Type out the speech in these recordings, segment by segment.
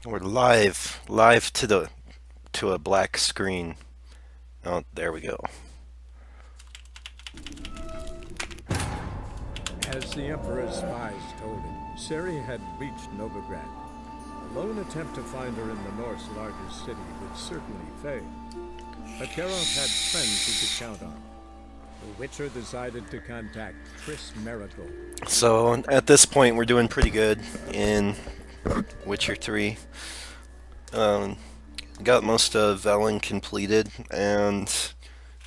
We're live to a black screen. Oh, there we go. As the Emperor's spies told him, Ciri had reached Novigrad. A lone attempt to find her in the North's largest city would certainly fail. But Geralt had friends he could count on. The Witcher decided to contact Triss Merigold. So at this point, we're doing pretty good in Witcher 3. Got most of Velen completed and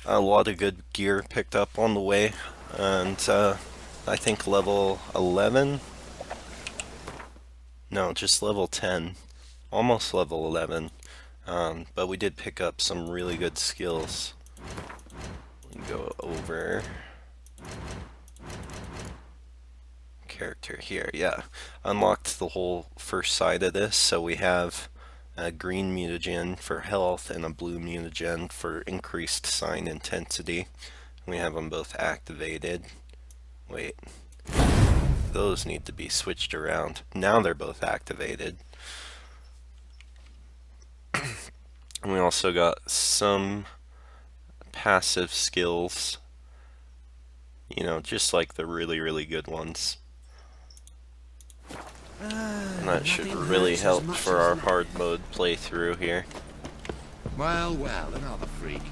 a lot of good gear picked up on the way. And I think level 11? No, just level 10. Almost level 11. But we did pick up some really good skills. Go over character here. Yeah, unlocked the whole first side of this, so we have a green mutagen for health and a blue mutagen for increased sign intensity. We have them both activated. Wait, those need to be switched around. Now they're both activated. And we also got some passive skills, you know, just like the really good ones. And that should really help for our hard mode playthrough here. Well, another freak.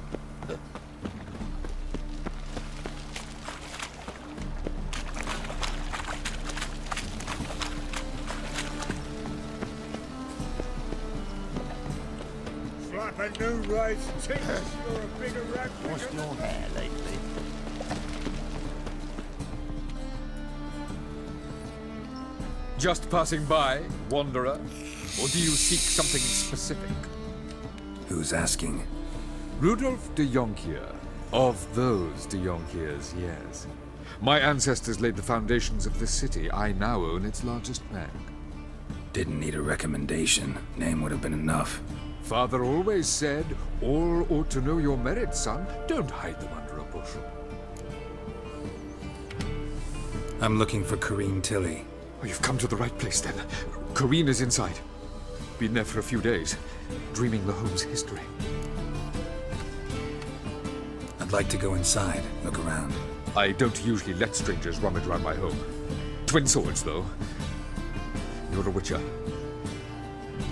Slap a new rice tinks, you're a bigger rat. What's your hair lately? Just passing by, wanderer? Or do you seek something specific? Who's asking? Rudolf de Jonkier. Of those de Jonkiers, yes. My ancestors laid the foundations of this city. I now own its largest bank. Didn't need a recommendation. Name would have been enough. Father always said, all ought to know your merits, son. Don't hide them under a bushel. I'm looking for Corrine Tilly. Oh, you've come to the right place, then. Corrine is inside. Been there for a few days, dreaming the home's history. I'd like to go inside, look around. I don't usually let strangers rummage around my home. Twin swords, though. You're a witcher.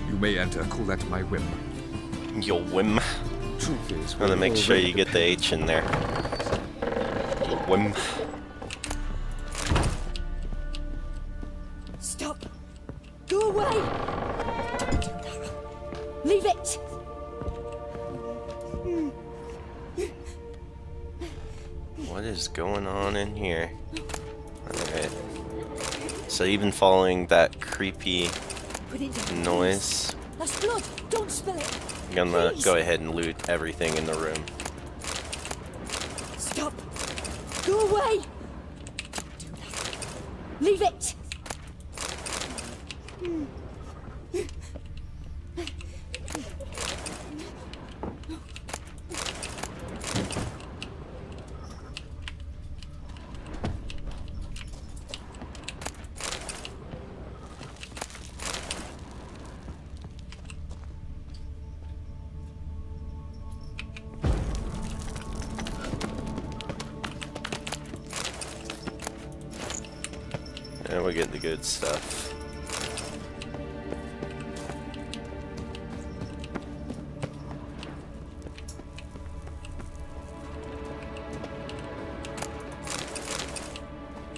You may enter, call that my whim. Your whim. Truth is, I'm gonna make sure you get the H in there. Your whim. Stop! Go away! Leave it! What is going on in here? Alright. So even following that creepy Put it down, noise, That's blood! Don't spill it! I'm gonna Please. go ahead and loot everything in the room. Stop! Go away! Don't do that. Leave it! And we'll get the good stuff.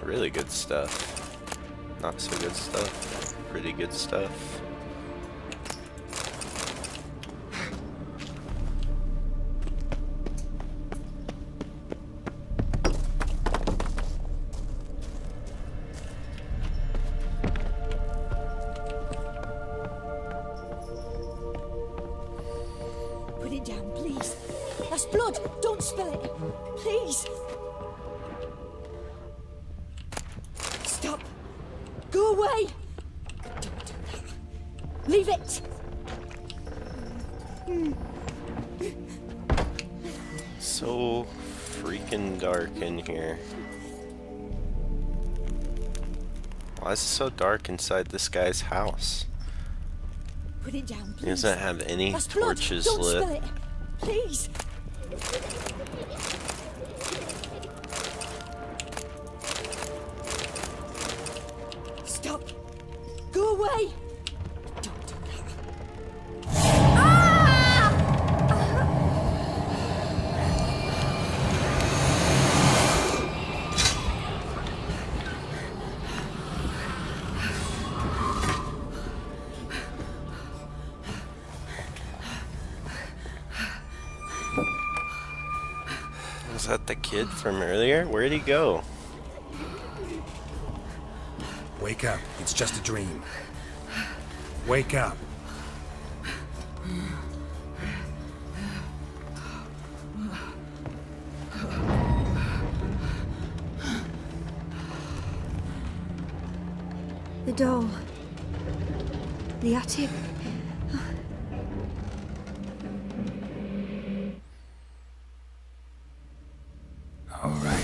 Really good stuff. Not so good stuff. Pretty good stuff. Put it down, please. That's blood! Don't spill it! Please! Stop! Go away! Don't do that. Leave it! So freaking dark in here. Why is it so dark inside this guy's house? Put it down, He please. doesn't have any That's blood. torches Don't lit. spill it. Please. Stop. Go away. Don't do that. Was that the kid from earlier? Where'd he go? Wake up. It's just a dream. Wake up. The doll. The attic. All right.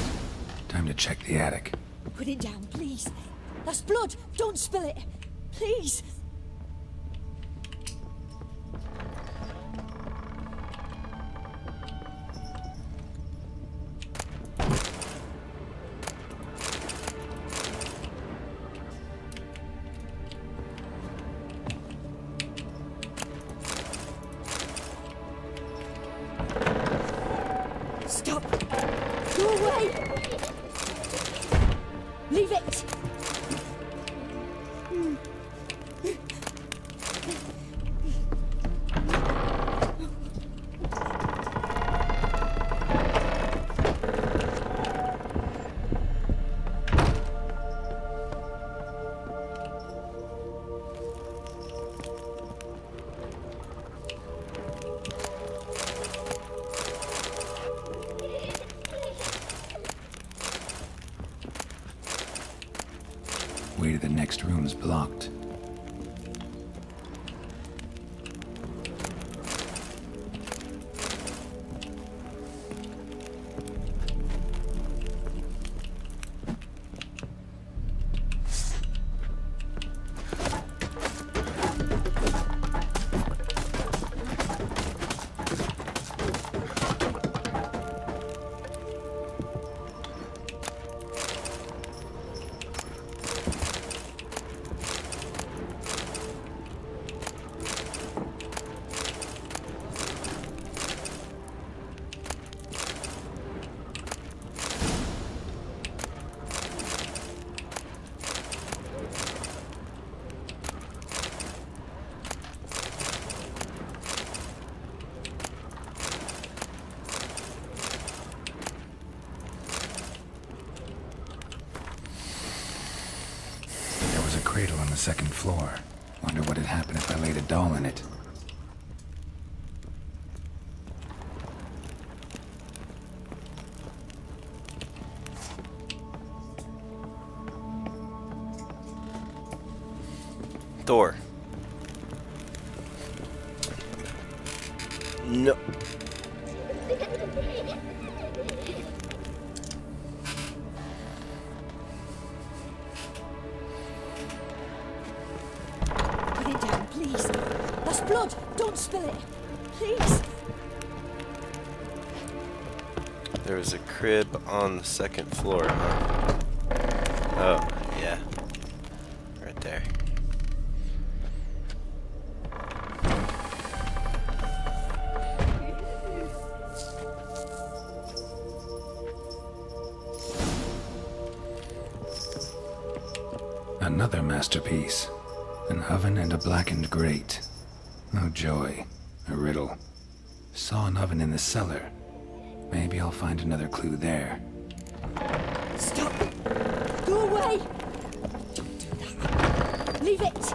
Time to check the attic. Put it down, please. That's blood. Don't spill it. Please. Stop. Go away. Leave it. Way to the next room's blocked. There was a cradle on the second floor. Wonder what had happened if I laid a doll in it. Door. No. Put it down, please. That's blood. Don't spill it. Please. There was a crib on the second floor, huh? Oh, yeah. Right there. Another masterpiece. An oven and a blackened grate. Oh joy. A riddle. Saw an oven in the cellar. Maybe I'll find another clue there. Stop. Go away. Don't do that. Leave it.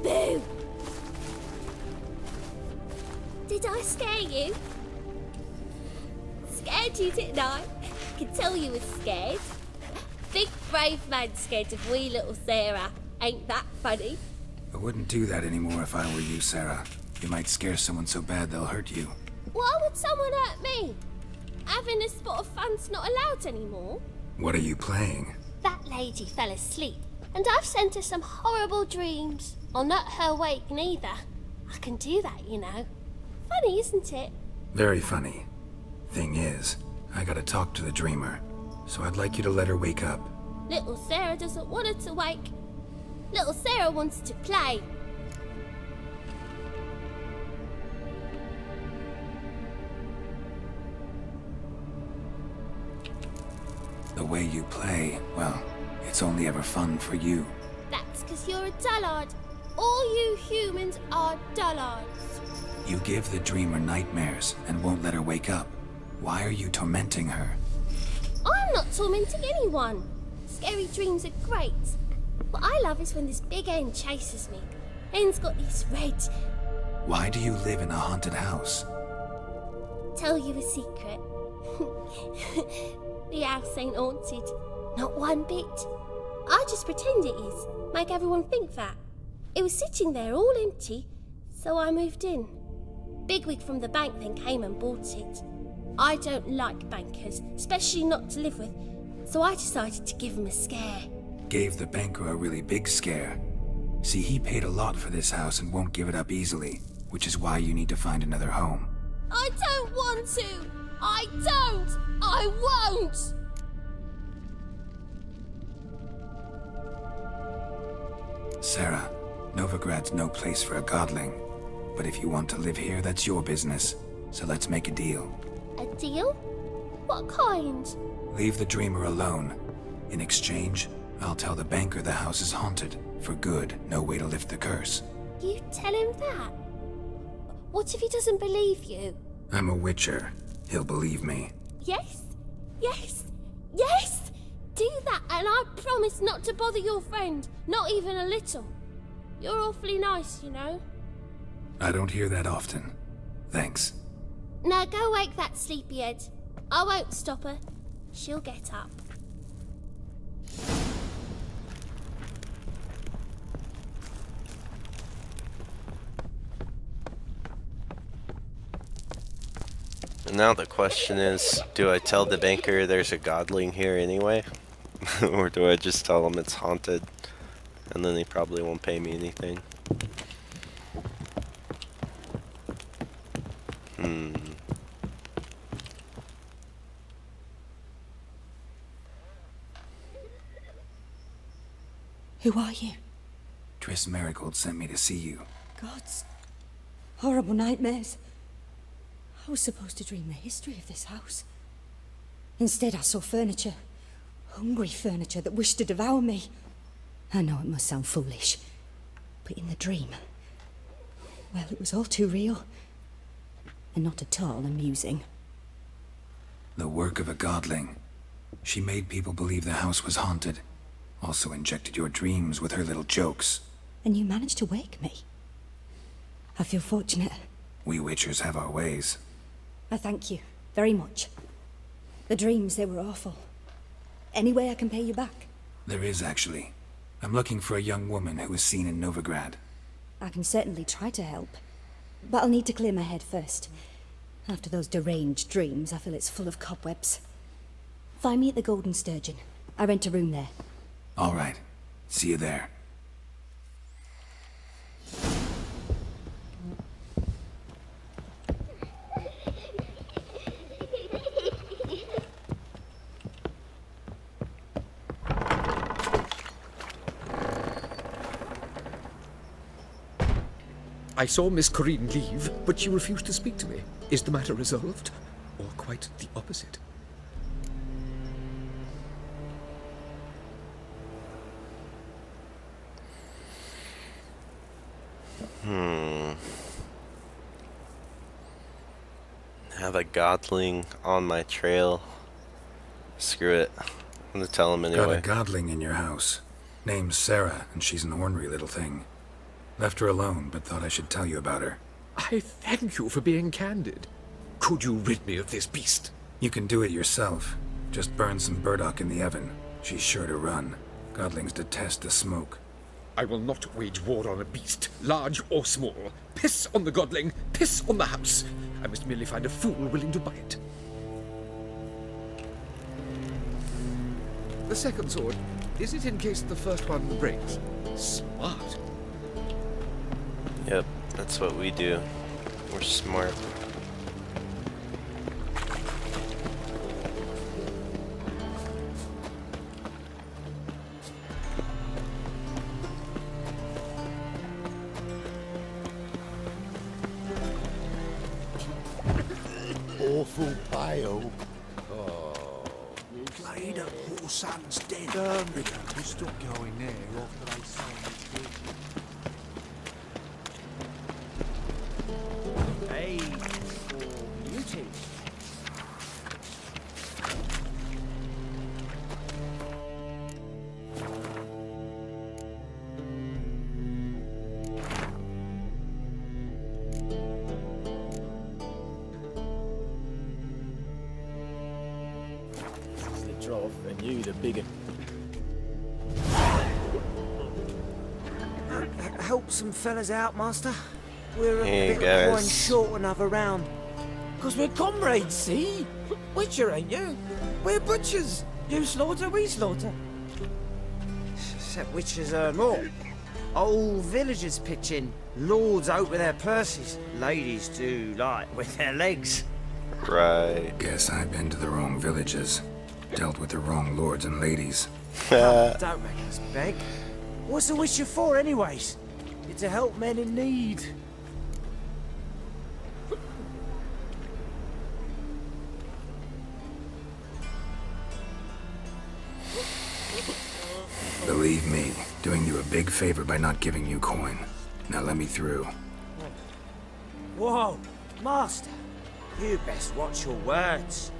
Boo! Did I scare you? scared you, didn't I? I can tell you was scared. Big brave man scared of wee little Sarah. Ain't that funny? I wouldn't do that anymore if I were you, Sarah. You might scare someone so bad they'll hurt you. Why would someone hurt me? Having a spot of fun's not allowed anymore. What are you playing? That lady fell asleep, and I've sent her some horrible dreams. I'll not her wake neither. I can do that, you know. Funny, isn't it? Very funny. Thing is, I gotta talk to the dreamer, so I'd like you to let her wake up. Little Sarah doesn't want her to wake. Little Sarah wants to play. The way you play, well, it's only ever fun for you. That's 'cause you're a dullard. All you humans are dullards. You give the dreamer nightmares and won't let her wake up. Why are you tormenting her? I'm not tormenting anyone. Scary dreams are great. What I love is when this big hen chases me. Hen's got this red. Why do you live in a haunted house? Tell you a secret. The house ain't haunted. Not one bit. I just pretend it is. Make everyone think that. It was sitting there all empty, so I moved in. Bigwig from the bank then came and bought it. I don't like bankers, especially not to live with, so I decided to give him a scare. Gave the banker a really big scare. See, he paid a lot for this house and won't give it up easily, which is why you need to find another home. I don't want to! I don't! I won't! Sarah, Novigrad's no place for a godling. But if you want to live here, that's your business. So let's make a deal. A deal? What kind? Leave the dreamer alone. In exchange, I'll tell the banker the house is haunted. For good, no way to lift the curse. You tell him that? What if he doesn't believe you? I'm a witcher. He'll believe me. Yes? Yes? Yes! Do that and I promise not to bother your friend. Not even a little. You're awfully nice, you know. I don't hear that often. Thanks. Now go wake that sleepyhead. I won't stop her. She'll get up. And now the question is, do I tell the banker there's a godling here anyway? Or do I just tell him it's haunted? And then he probably won't pay me anything. Who are you? Triss Marigold sent me to see you. Gods. Horrible nightmares. I was supposed to dream the history of this house. Instead, I saw furniture. Hungry furniture that wished to devour me. I know it must sound foolish, but in the dream, well, it was all too real. And not at all amusing. The work of a godling. She made people believe the house was haunted. Also injected your dreams with her little jokes. And you managed to wake me. I feel fortunate. We witchers have our ways. I thank you very much. The dreams, they were awful. Any way I can pay you back? There is, actually. I'm looking for a young woman who was seen in Novigrad. I can certainly try to help. But I'll need to clear my head first. After those deranged dreams, I feel it's full of cobwebs. Find me at the Golden Sturgeon. I rent a room there. All right. See you there. I saw Miss Corinne leave, but she refused to speak to me. Is the matter resolved? Or quite the opposite? Have a godling on my trail. Screw it. I'm gonna tell him anyway. Got a godling in your house. Name's Sarah, and she's an ornery little thing. Left her alone, but thought I should tell you about her. I thank you for being candid. Could you rid me of this beast? You can do it yourself. Just burn some burdock in the oven. She's sure to run. Godlings detest the smoke. I will not wage war on a beast, large or small. Piss on the godling, piss on the house. I must merely find a fool willing to buy it. The second sword, is it in case the first one breaks? Smart. Yep, that's what we do. We're smart. Awful pale. Played at poor son's den. We stopped going there after they sold it. Hey, for beauty. This is the trough, and you the big one. Help some fellas out, master. We're a Hey, bit guys. of coin short another round. 'Cause we're comrades, see? Witcher, ain't you? We're butchers. You slaughter, we slaughter. Except witchers earn more. Old villagers pitch in. Lords out with their purses. Ladies do like with their legs. Right. Guess I've been to the wrong villages. Dealt with the wrong lords and ladies. Don't make us beg. What's a witcher for, anyways? It's to help men in need. Believe me, doing you a big favor by not giving you coin. Now let me through. Whoa, master. You best watch your words.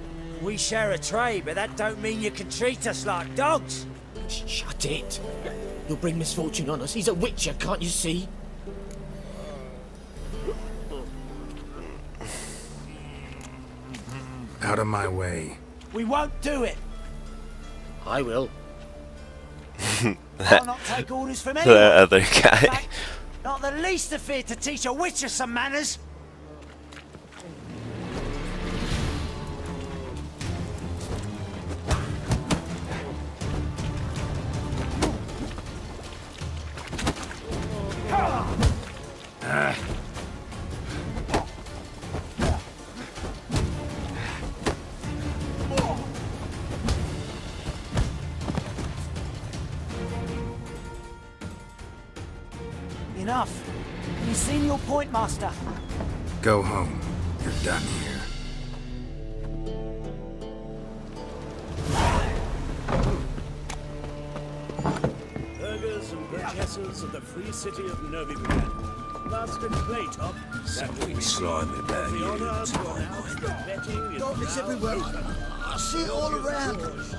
We share a trade, but that don't mean you can treat us like dogs. Shut it. You'll bring misfortune on us. He's a witcher, can't you see? Out of my way. We won't do it. I will. I'll not take orders from The anyone. other guy. Like, not the least afeard to teach a witcher some manners. Enough. You've seen your point, master. Go home. You're done here. Burghers and burgesses of the free city of Novigrad, Master Claytop, Something slimy about the you. honor to announce the betting is Darkness now everywhere. open. I see it all around.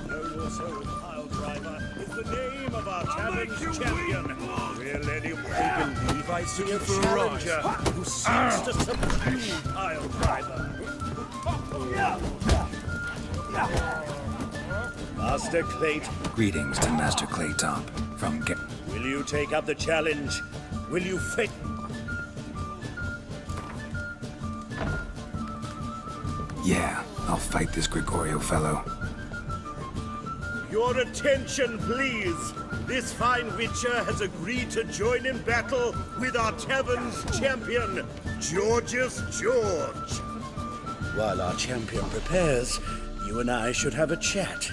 Known also as Pile Driver is the name of our tavern's champion. Will any pagan Levi see a challenger who seeks to subdue Pile Driver? Master Clayt, Greetings to Master Claytop from will you take up the challenge? Will you fit? Yeah, I'll fight this Gregorio fellow. Your attention, please. This fine witcher has agreed to join in battle with our tavern's champion, Georgius George. While our champion prepares, you and I should have a chat.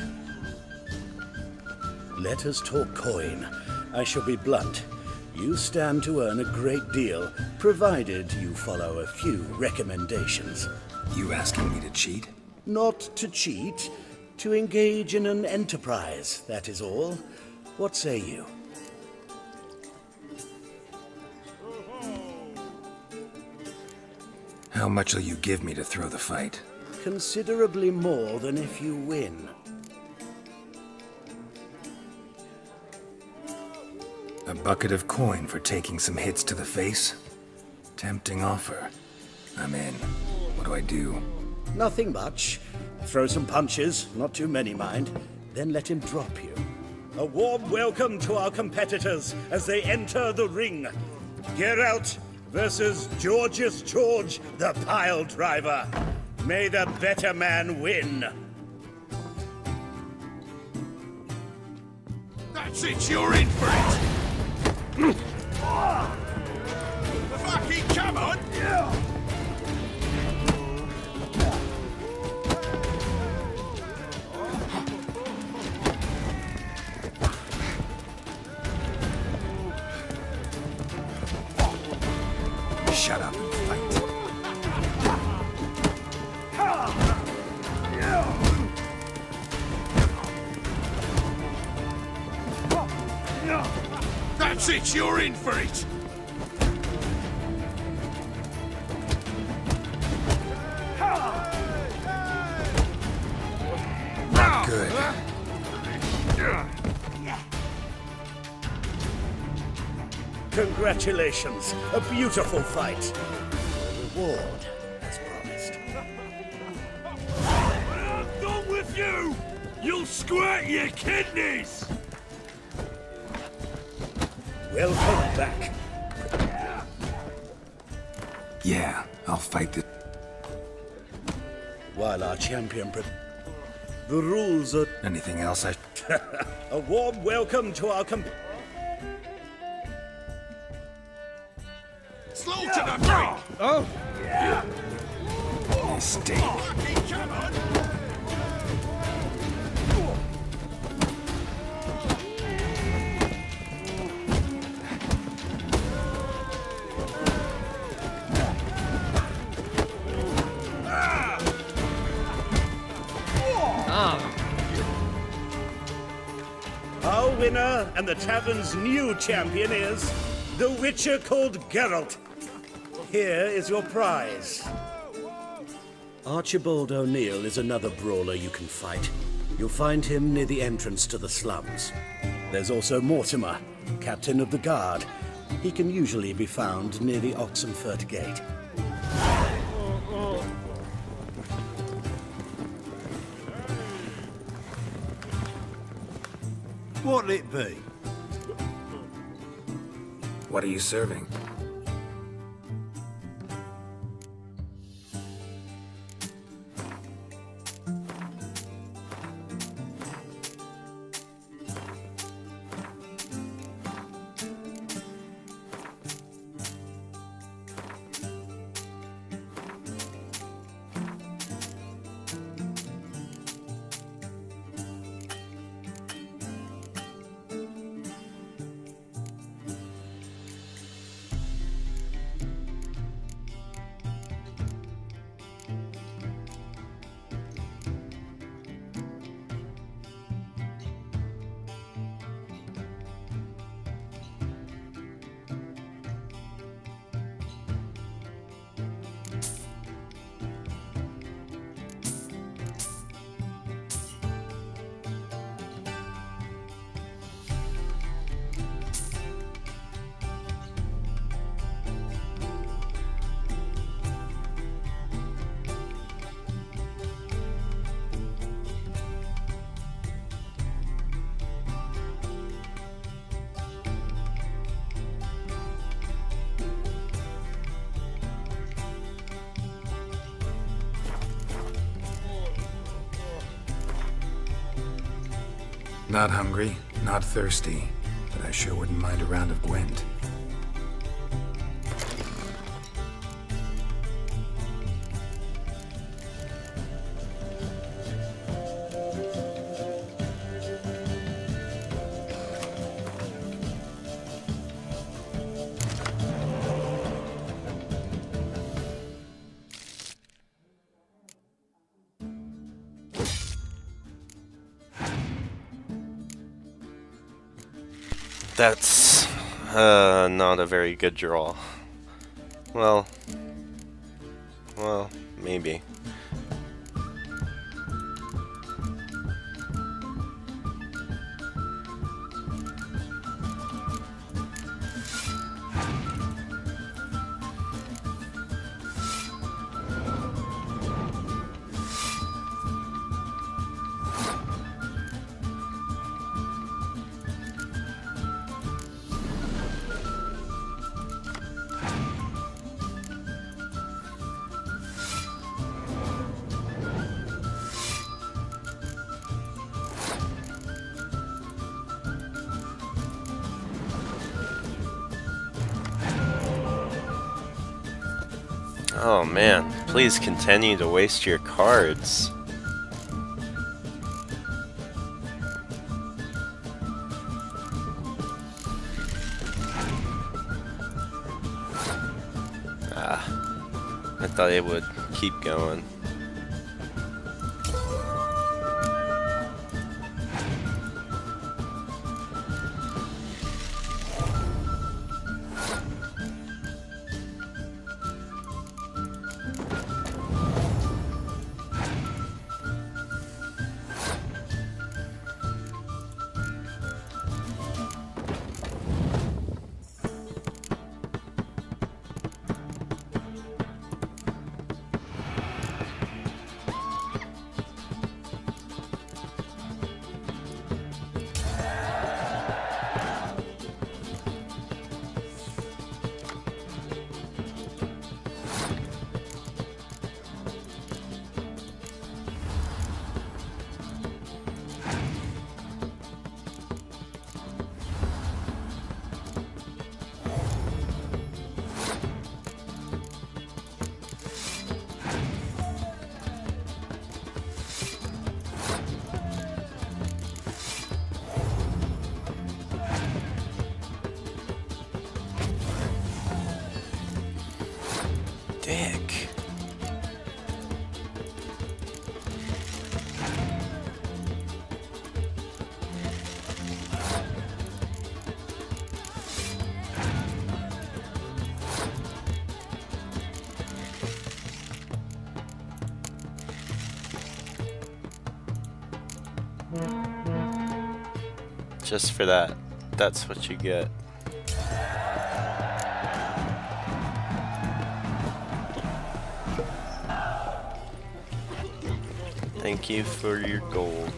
Let us talk coin. I shall be blunt. You stand to earn a great deal, provided you follow a few recommendations. You asking me to cheat? Not to cheat, to engage in an enterprise, that is all. What say you? How much will you give me to throw the fight? Considerably more than if you win. A bucket of coin for taking some hits to the face? Tempting offer. I'm in. What do I do? Nothing much. Throw some punches, not too many, mind, then let him drop you. A warm welcome to our competitors as they enter the ring. Geralt versus Georgius George, the pile driver. May the better man win. That's it, you're in for it! Fucking come on! Shut up and fight. That's it, you're in for it! Not good. Congratulations, a beautiful fight. The reward, as promised. I'm done with you! You'll squirt your kidneys! Welcome back. Yeah, I'll fight this. While our champion the rules are... Anything else I... A warm welcome to our Slaughter the freak! Oh! Mistake. Fucking come on! Our winner and the tavern's new champion is the Witcher called Geralt. Here is your prize. Archibald O'Neill is another brawler you can fight. You'll find him near the entrance to the slums. There's also Mortimer, captain of the guard. He can usually be found near the Oxenfurt Gate. What'll it be? What are you serving? Not hungry, not thirsty, but I sure wouldn't mind a round of Gwent. That's not a very good draw. Well, maybe. Oh man, please continue to waste your cards. I thought it would keep going. Dick. Just for that, that's what you get. Thank you for your gold.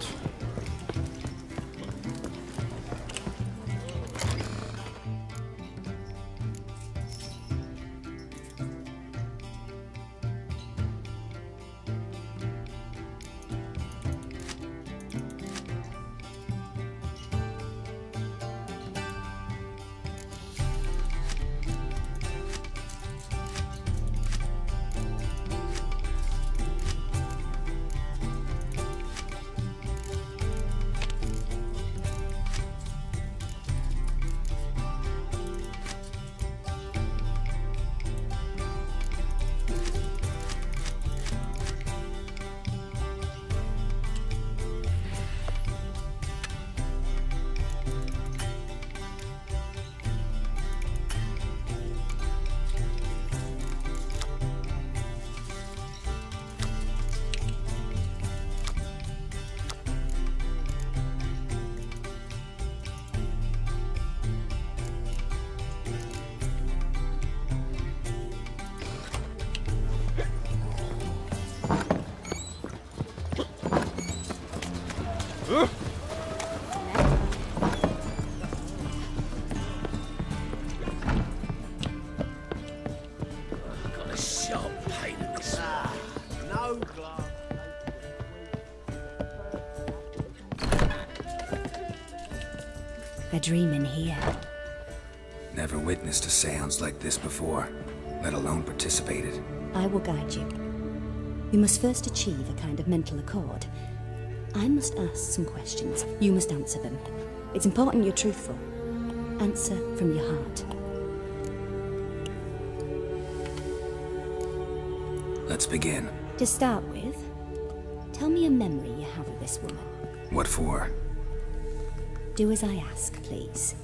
Got a sharp pain in this. No glass. A dream in here. Never witnessed a seance like this before, let alone participated. I will guide you. We must first achieve a kind of mental accord. I must ask some questions. You must answer them. It's important you're truthful. Answer from your heart. Let's begin. To start with, tell me a memory you have of this woman. What for? Do as I ask, please.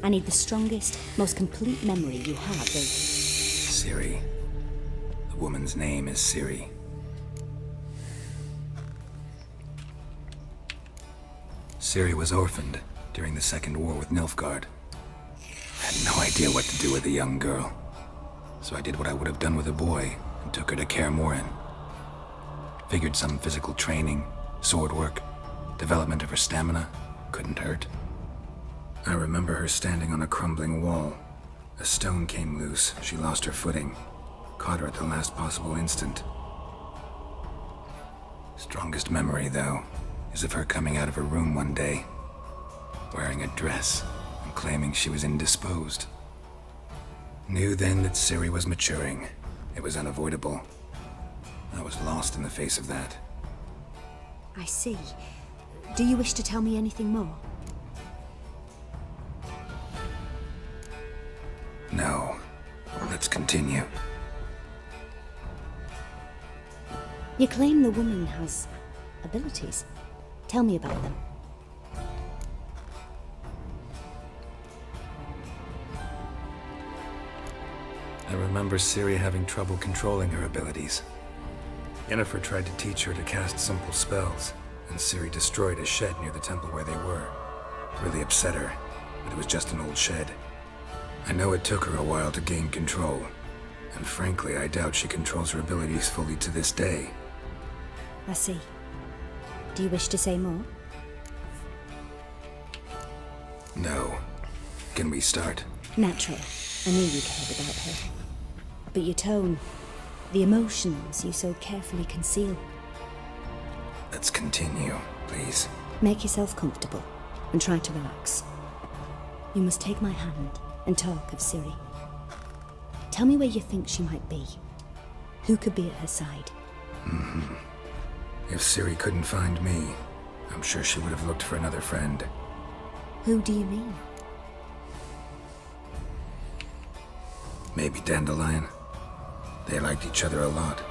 I need the strongest, most complete memory you have of... Ciri. The woman's name is Ciri. Ciri was orphaned during the Second War with Nilfgaard. I had no idea what to do with a young girl, so I did what I would have done with a boy and took her to Kaer Morhen. Figured some physical training, sword work, development of her stamina couldn't hurt. I remember her standing on a crumbling wall. A stone came loose, she lost her footing, caught her at the last possible instant. Strongest memory, though, is of her coming out of her room one day, wearing a dress and claiming she was indisposed. Knew then that Ciri was maturing, It was unavoidable. I was lost in the face of that. I see. Do you wish to tell me anything more? No. Let's continue. You claim the woman has abilities. Tell me about them. I remember Ciri having trouble controlling her abilities. Yennefer tried to teach her to cast simple spells, and Ciri destroyed a shed near the temple where they were. It really upset her, but it was just an old shed. I know it took her a while to gain control, and frankly, I doubt she controls her abilities fully to this day. I see. Do you wish to say more? No. Can we start? Naturally. I knew you cared about her. But your tone, the emotions you so carefully conceal. Let's continue, please. Make yourself comfortable and try to relax. You must take my hand and talk of Ciri. Tell me where you think she might be. Who could be at her side? If Ciri couldn't find me, I'm sure she would have looked for another friend. Who do you mean? Maybe Dandelion. They liked each other a lot.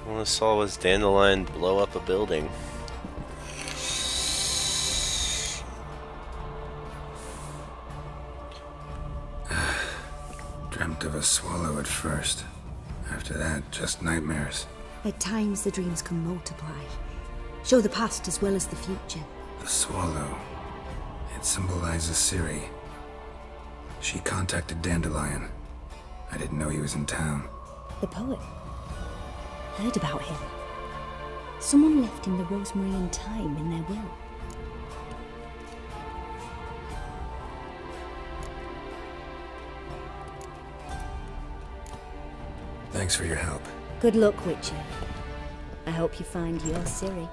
All I saw was Dandelion blow up a building. Dreamt of a swallow at first. After that, just nightmares. At times the dreams can multiply. Show the past as well as the future. The swallow. It symbolizes Ciri. She contacted Dandelion. I didn't know he was in town. The poet. Heard about him. Someone left him the rosemary and thyme in their will. Thanks for your help. Good luck, Witcher. I hope you find your Ciri.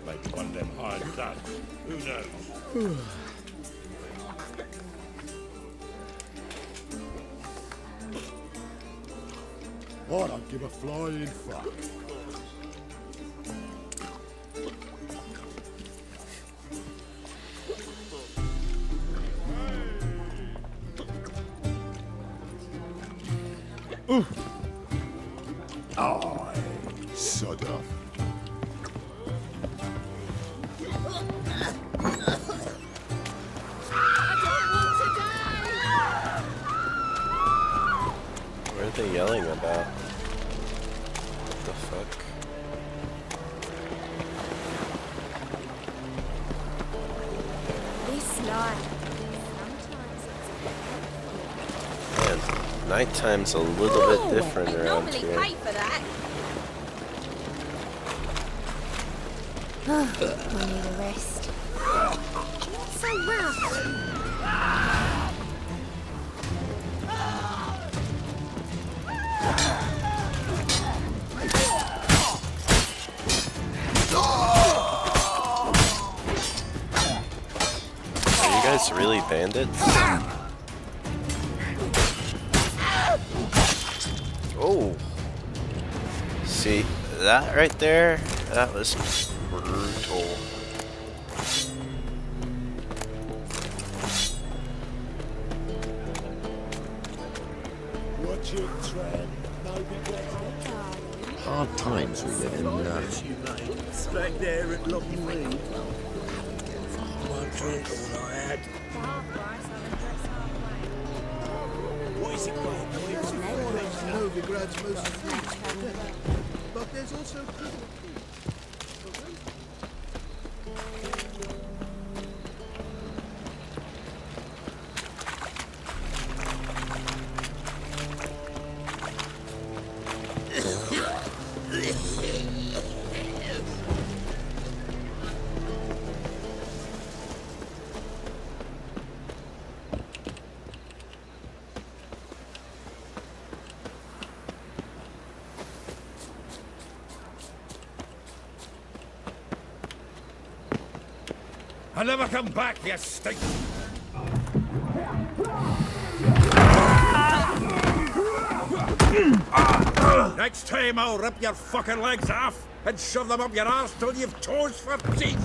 Maybe one of them hired guns. Who knows? I don't give a flying fuck. Aye, sod off. What are they yelling about? What the fuck? This life. Man, nighttime's a little bit different around Normally here. pay for that. I need a rest. What's so rough? this really bandits? Oh. See, that right there, that was brutal. Watch it, Trent. Hard times we live in. Back there at Locken Reed. One drink, all I had. What is it called? Novigrad's most free. But there's also I'll never come back, you stink! Next time I'll rip your fucking legs off and shove them up your arse till you've toes for teeth!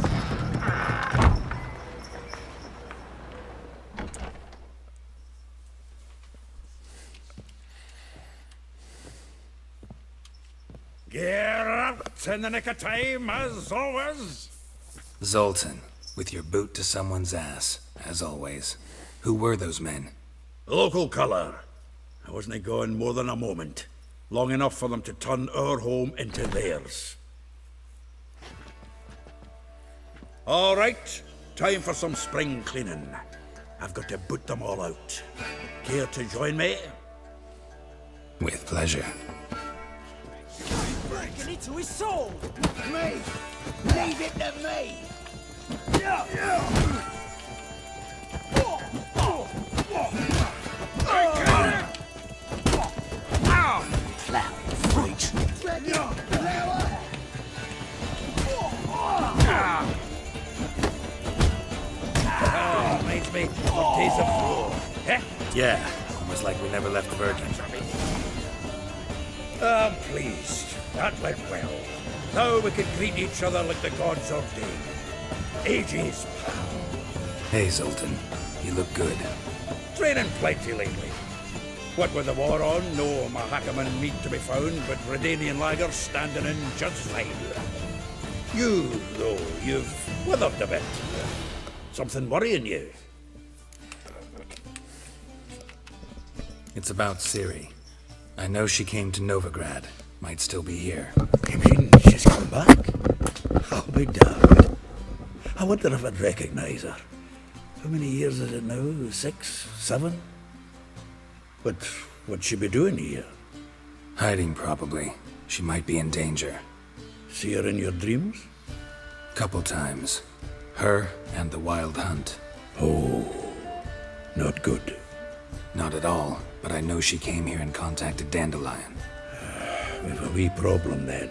Geralt, in the nick of time, as always! Zoltan, with your boot to someone's ass, as always. Who were those men? Local colour. I wasn't gone more than a moment. Long enough for them to turn our home into theirs. All right, time for some spring cleaning. I've got to boot them all out. Care to join me? With pleasure. Breaking into his soul! Me! Leave it to me! Reminds me of days of war. Eh? Yeah, almost like we never left Virgin. I'm pleased. That went well. Now we can greet each other like the gods ordained. Ages, pal. Hey, Zoltan. You look good. Training plenty lately. What with the war on, no Mahakaman meat to be found, but Redanian lagers standing in just fine. You, though, you've withered a bit. Something worrying you? It's about Ciri. I know she came to Novigrad. Might still be here. You mean she's come back? I'll be damned. I wonder if I'd recognize her. How many years is it now? 6, 7? But what'd she be doing here? Hiding, probably. She might be in danger. See her in your dreams? Couple times. Her and the Wild Hunt. Oh, not good. Not at all, but I know she came here and contacted Dandelion. We've a wee problem then.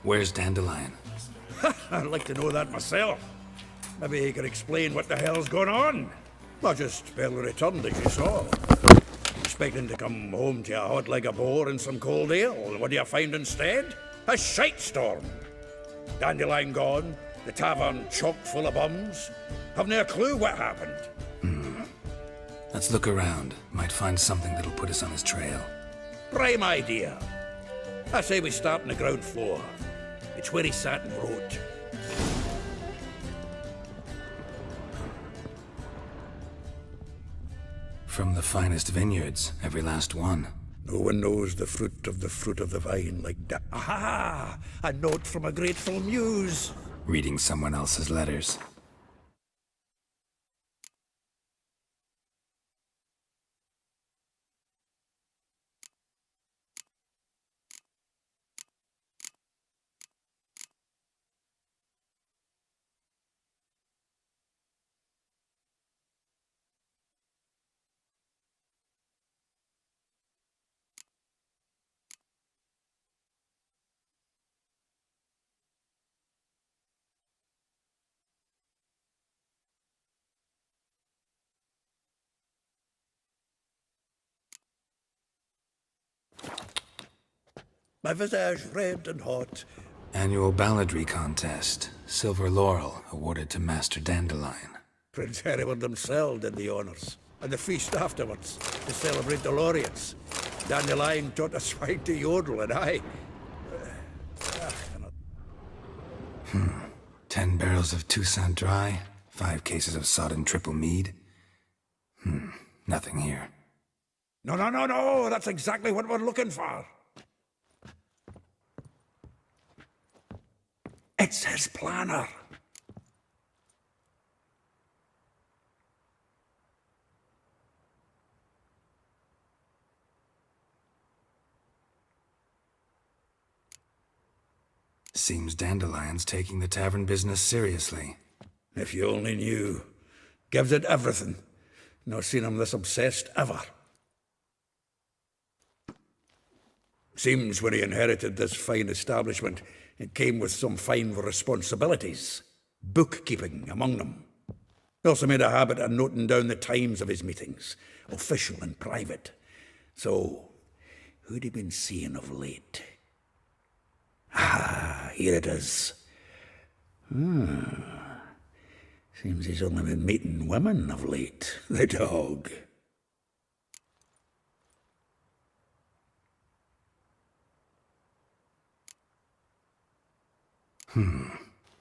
Where's Dandelion? I'd like to know that myself. Maybe he could explain what the hell's going on. I just barely returned, as you saw. Expecting to come home to a hot like a boar and some cold ale. What do you find instead? A shite storm. Dandelion gone, the tavern chock full of bums. Haven't a clue what happened. Let's look around. Might find something that'll put us on his trail. Prime idea. I say we start on the ground floor. It's where he sat and wrote. From the finest vineyards, every last one. No one knows the fruit of the vine like that. Aha! A note from a grateful muse. Reading someone else's letters. My visage red and hot. Annual balladry contest. Silver laurel awarded to Master Dandelion. Prince Hereward himself did the honours. And the feast afterwards, to celebrate the laureates. Dandelion taught a swine to yodel, and I... 10 barrels of Toussaint Dry, 5 cases of sodden triple mead. Nothing here. No, that's exactly what we're looking for. It's his planner. Seems Dandelion's taking the tavern business seriously. If you only knew. Gives it everything. Not seen him this obsessed ever. Seems when he inherited this fine establishment, it came with some fine responsibilities. Bookkeeping among them. He also made a habit of noting down the times of his meetings, official and private. So, who'd he been seeing of late? Ah, here it is. Seems he's only been meeting women of late, the dog.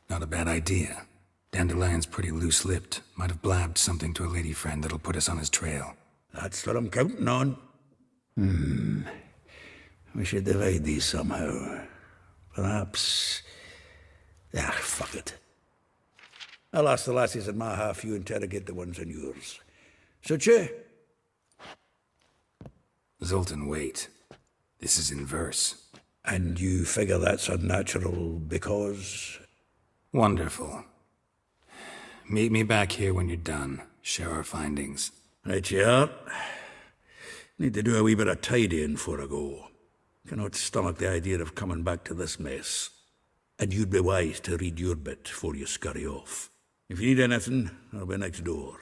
Not a bad idea. Dandelion's pretty loose-lipped. Might have blabbed something to a lady friend that'll put us on his trail. That's what I'm counting on. We should divide these somehow. Perhaps... fuck it. I'll ask the lassies in my half, you interrogate the ones in yours. Such a... Zoltan, wait. This is in verse. And you figure that's unnatural because... Wonderful. Meet me back here when you're done. Share our findings. Right you are. Need to do a wee bit of tidying before I go. Cannot stomach the idea of coming back to this mess. And you'd be wise to read your bit before you scurry off. If you need anything, I'll be next door.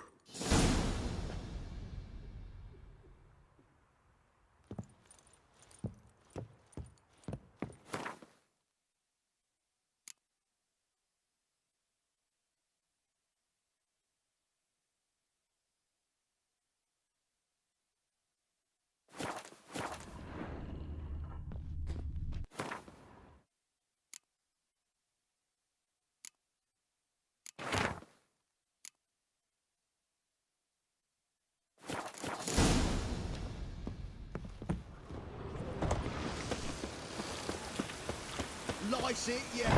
Lice it, yeah.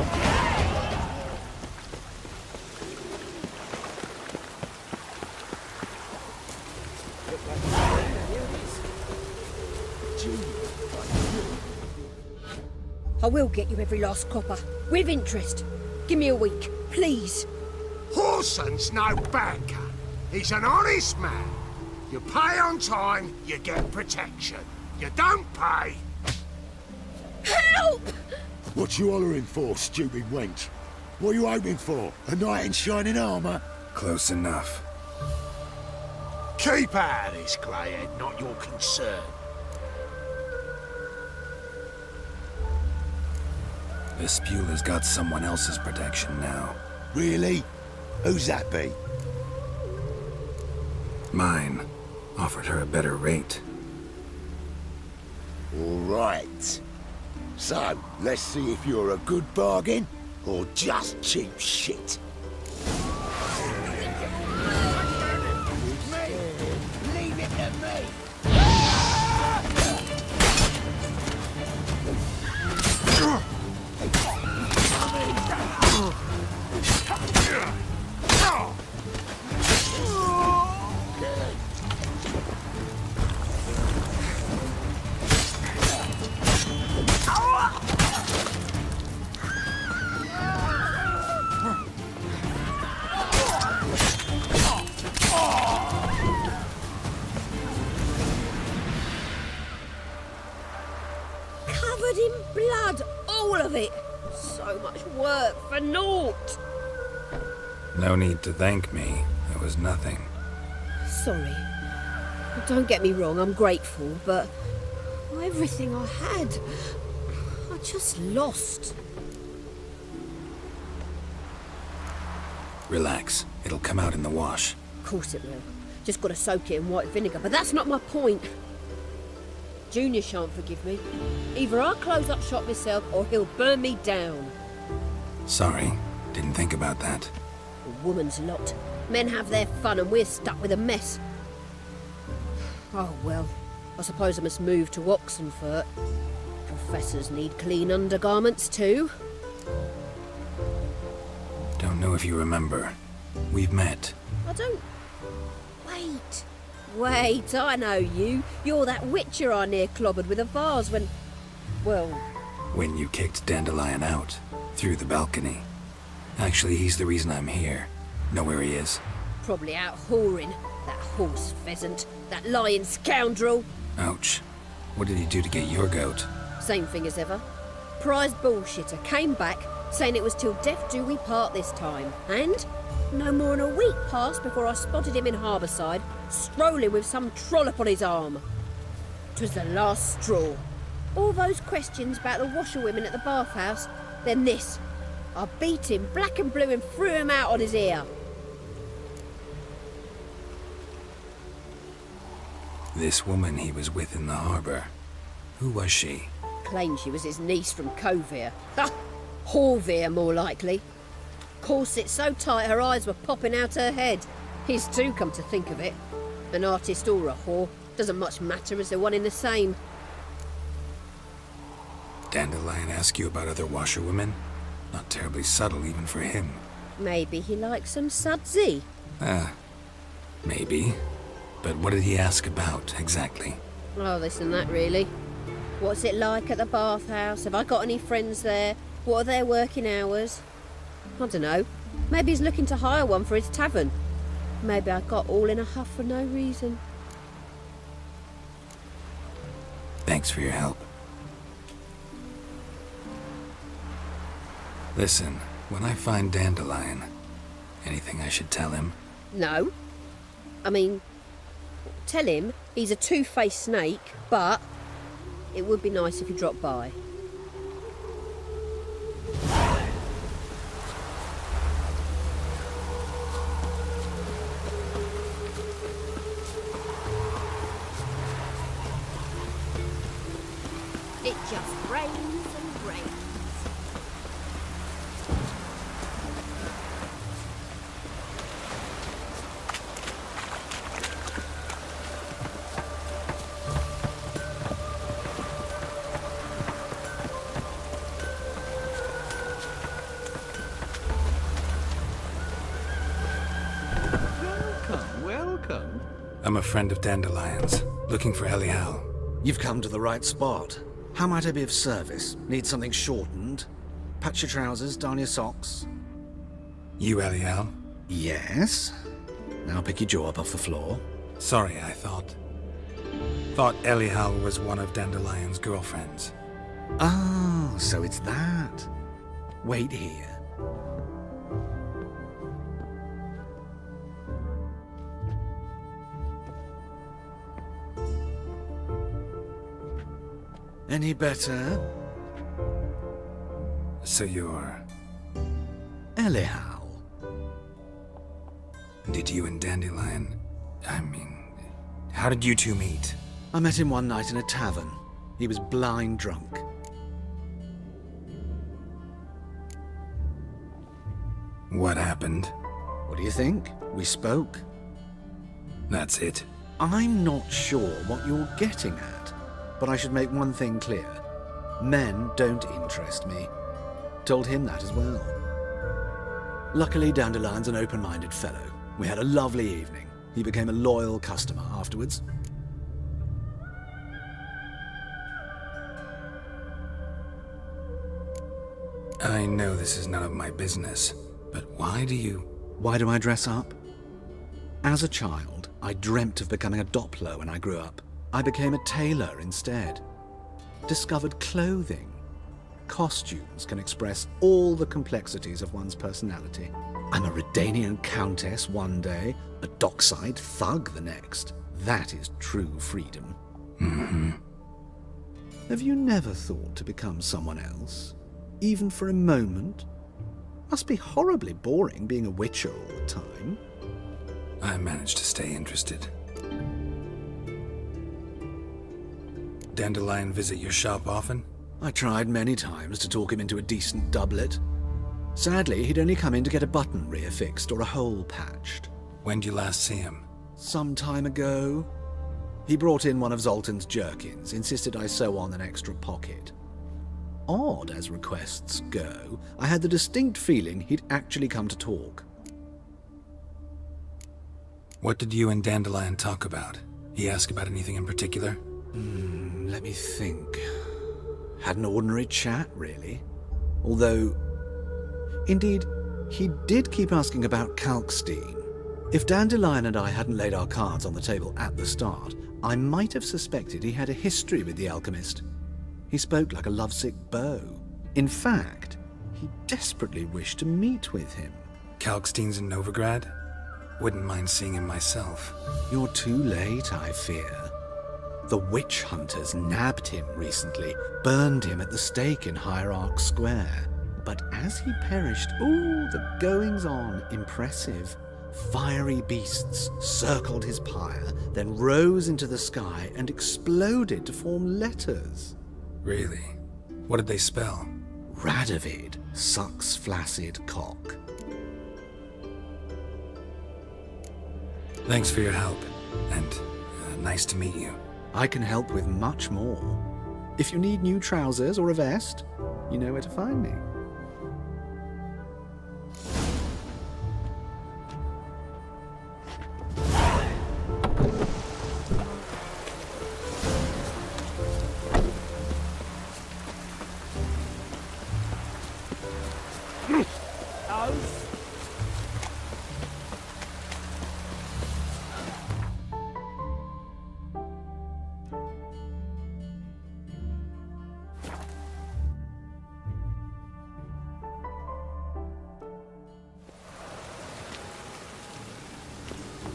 I will get you every last copper, with interest. Give me a week, please. Horson's no banker. He's an honest man. You pay on time, you get protection. You don't pay... Help! What you hollering for, stupid wench? What are you hoping for? A knight in shining armour? Close enough. Keep out of this, Greyhead, not your concern. Vespula's got someone else's protection now. Really? Who's that be? Mine. Offered her a better rate. All right. So, let's see if you're a good bargain or just cheap shit. Leave it to me. Covered in blood, all of it. So much work for naught. No need to thank me. It was nothing. Sorry. Don't get me wrong, I'm grateful, but everything I had, I just lost. Relax. It'll come out in the wash. Of course it will. Just got to soak it in white vinegar, but that's not my point. Junior shan't forgive me. Either I'll close up shop myself or he'll burn me down. Sorry. Didn't think about that. A woman's lot. Men have their fun and we're stuck with a mess. Oh well, I suppose I must move to Oxenfurt. Professors need clean undergarments too. Don't know if you remember. We've met. I don't... Wait, I know you. You're that witcher I near clobbered with a vase when... Well... When you kicked Dandelion out. Through the balcony. Actually, he's the reason I'm here. Know where he is? Probably out whoring. That horse pheasant. That lying scoundrel. Ouch. What did he do to get your goat? Same thing as ever. Prize bullshitter came back, saying it was till death do we part this time. And no more than a week passed before I spotted him in Harbourside, strolling with some trollop on his arm. 'Twas the last straw. All those questions about the washerwomen at the bathhouse, then this. I beat him black and blue and threw him out on his ear. This woman he was with in the harbour. Who was she? Claimed she was his niece from Kovir. Ha! Horvir, more likely. Corset so tight her eyes were popping out her head. His too, come to think of it. An artist or a whore. Doesn't much matter as they're one in the same. Dandelion ask you about other washerwomen? Not terribly subtle even for him. Maybe he likes some sudsy. Maybe. But what did he ask about, exactly? Oh, this and that, really. What's it like at the bathhouse? Have I got any friends there? What are their working hours? I don't know. Maybe he's looking to hire one for his tavern. Maybe I got all in a huff for no reason. Thanks for your help. Listen, when I find Dandelion, anything I should tell him? No. I mean, tell him he's a two-faced snake, but it would be nice if he dropped by. It just rains and rains. Welcome. I'm a friend of Dandelion's, looking for Elial. You've come to the right spot. How might I be of service? Need something shortened? Patch your trousers, darn your socks. You Elial? Yes. Now pick your jaw up off the floor. Sorry, I thought Elial was one of Dandelion's girlfriends. Oh, so it's that. Wait here. Any better? So you're... Elihow. Did you and Dandelion... I mean... How did you two meet? I met him one night in a tavern. He was blind drunk. What happened? What do you think? We spoke. That's it. I'm not sure what you're getting at, but I should make one thing clear. Men don't interest me. Told him that as well. Luckily, Dandelion's an open-minded fellow. We had a lovely evening. He became a loyal customer afterwards. I know this is none of my business, but why do you... Why do I dress up? As a child, I dreamt of becoming a Doppler when I grew up. I became a tailor instead. Discovered clothing. Costumes can express all the complexities of one's personality. I'm a Redanian countess one day, a dockside thug the next. That is true freedom. Mm-hmm. Have you never thought to become someone else? Even for a moment? Must be horribly boring being a witcher all the time. I managed to stay interested. Dandelion visit your shop often? I tried many times to talk him into a decent doublet. Sadly, he'd only come in to get a button reaffixed or a hole patched. When did you last see him? Some time ago. He brought in one of Zoltan's jerkins, insisted I sew on an extra pocket. Odd as requests go, I had the distinct feeling he'd actually come to talk. What did you and Dandelion talk about? He ask about anything in particular? Let me think. Had an ordinary chat, really. Although, indeed, he did keep asking about Kalkstein. If Dandelion and I hadn't laid our cards on the table at the start, I might have suspected he had a history with the alchemist. He spoke like a lovesick beau. In fact, he desperately wished to meet with him. Kalkstein's in Novigrad? Wouldn't mind seeing him myself. You're too late, I fear. The witch hunters nabbed him recently, burned him at the stake in Hierarch Square. But as he perished, the goings-on impressive. Fiery beasts circled his pyre, then rose into the sky and exploded to form letters. Really? What did they spell? Radovid sucks flaccid cock. Thanks for your help, and nice to meet you. I can help with much more. If you need new trousers or a vest, you know where to find me.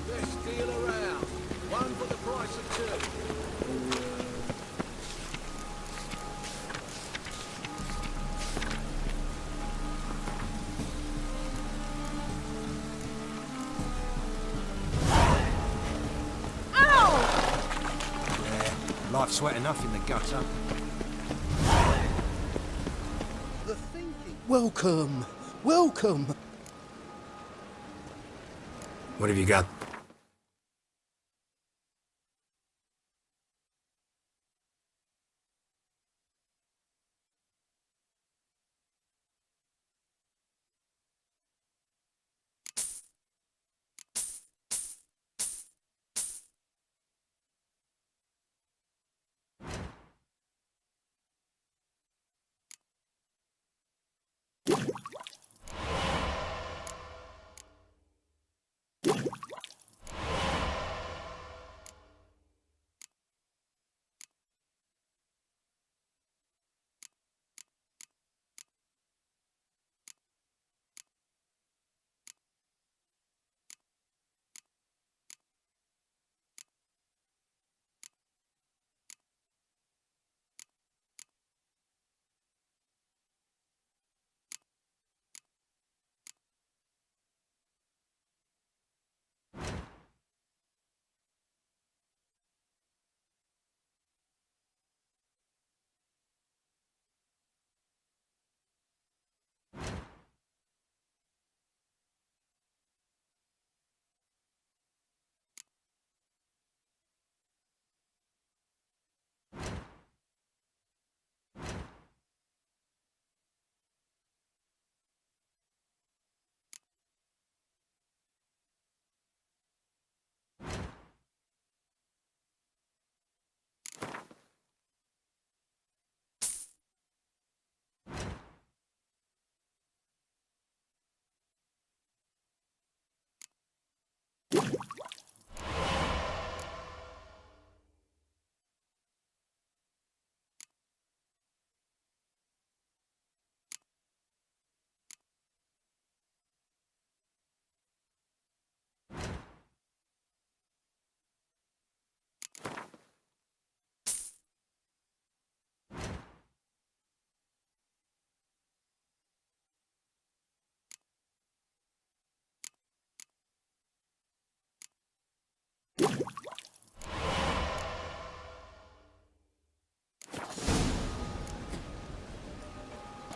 Best deal around. One for the price of two. Life's sweat enough in the gutter. The thinking. Welcome. Welcome. What have you got?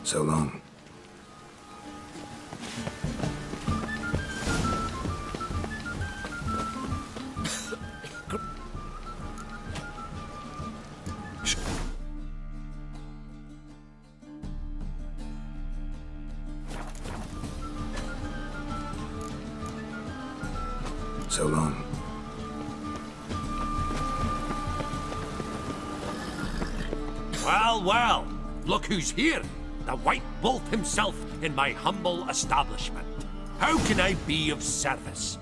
So long. So long. Well, well, look who's here. The White Wolf himself in my humble establishment. How can I be of service?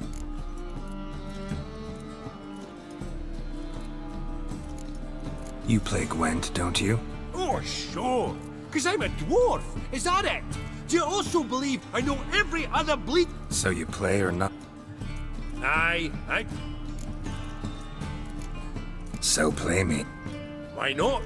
You play Gwent, don't you? Oh, sure. 'Cause I'm a dwarf. Is that it? Do you also believe I know every other bleed? So you play or not? Aye. So play me. Why not?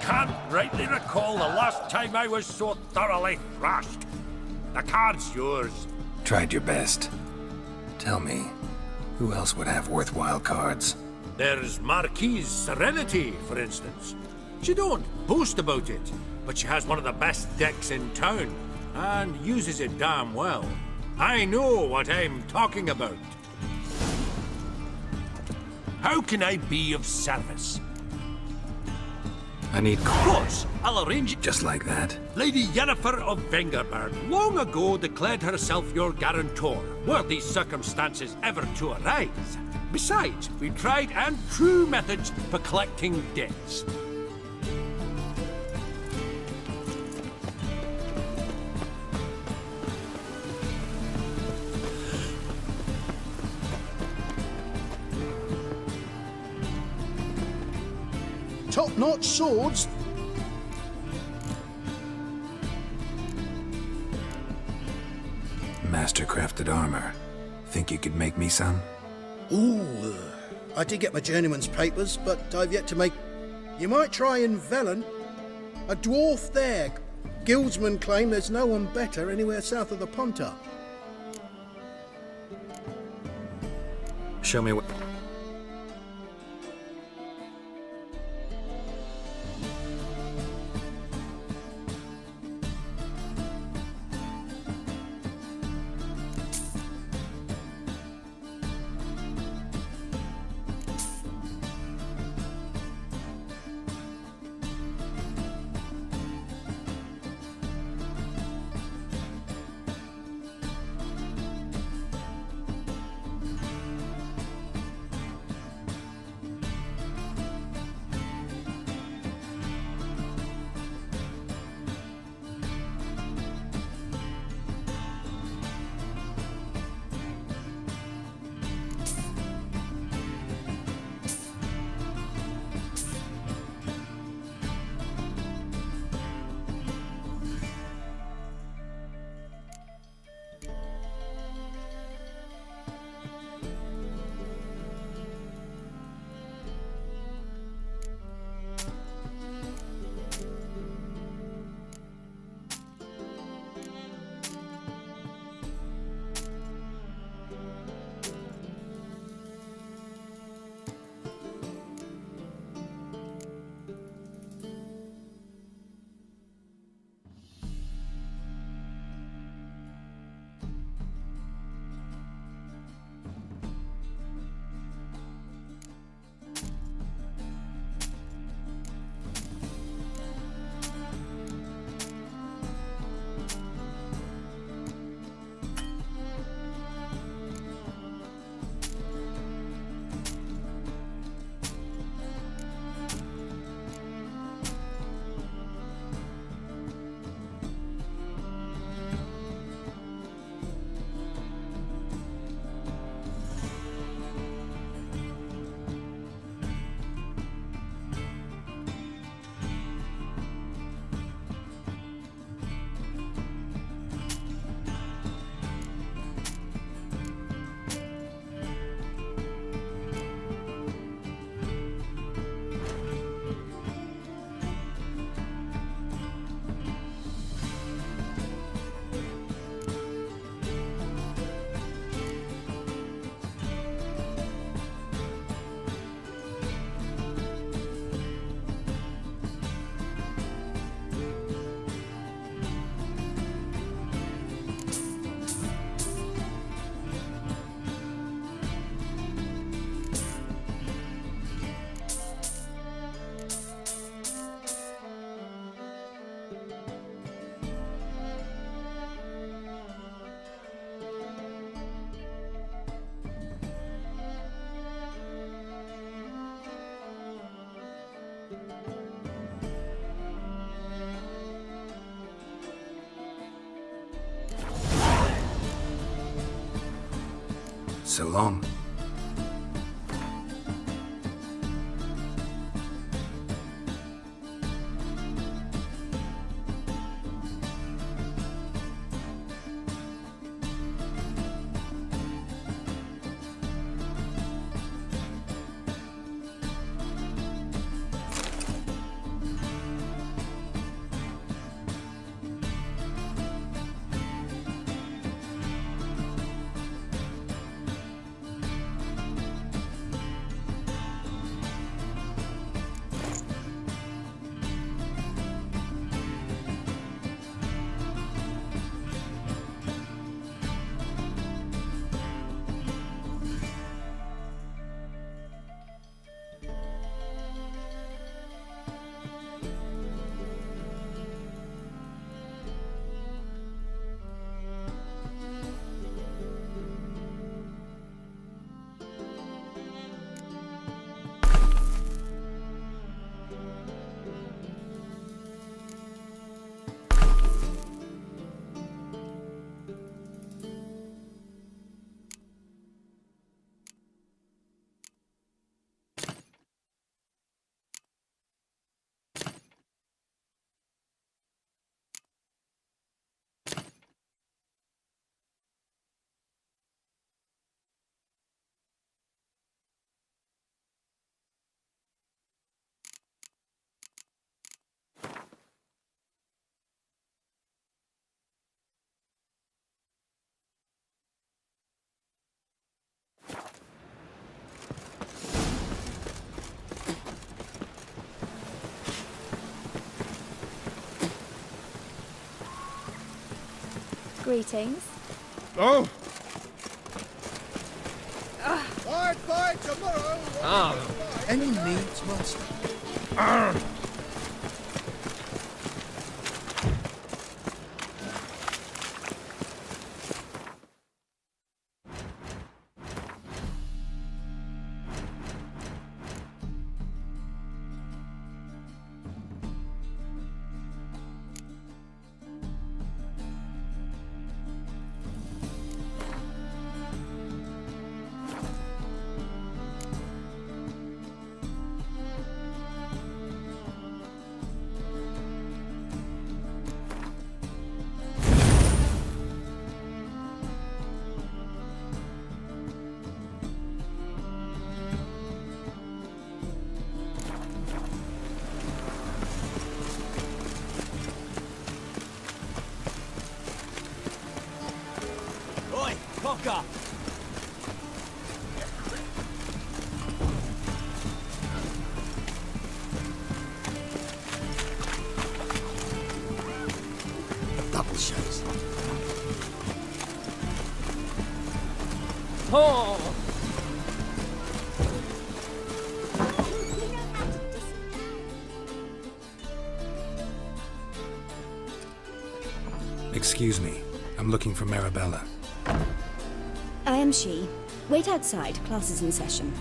Can't rightly recall the last time I was so thoroughly thrashed. The card's yours. Tried your best. Tell me, who else would have worthwhile cards? There's Marquise Serenity, for instance. She don't boast about it, but she has one of the best decks in town, and uses it damn well. I know what I'm talking about. How can I be of service? I need Of course, I'll arrange it. just like that. Lady Yennefer of Vengerberg long ago declared herself your guarantor, were these circumstances ever to arise. Besides, we tried and true methods for collecting debts. Top-notch swords. handcrafted armor. Think you could make me some? Ooh, I did get my journeyman's papers, but I've yet to make... You might try in Velen. A dwarf there. Guildsmen claim there's no one better anywhere south of the Pontar. Show me what... So long. Greetings. Oh! Fight tomorrow! Any needs, master? Oi, Cocker! Double shows. Oh! Excuse me. I'm looking for Marabella. I am she. Wait outside. Class is in session.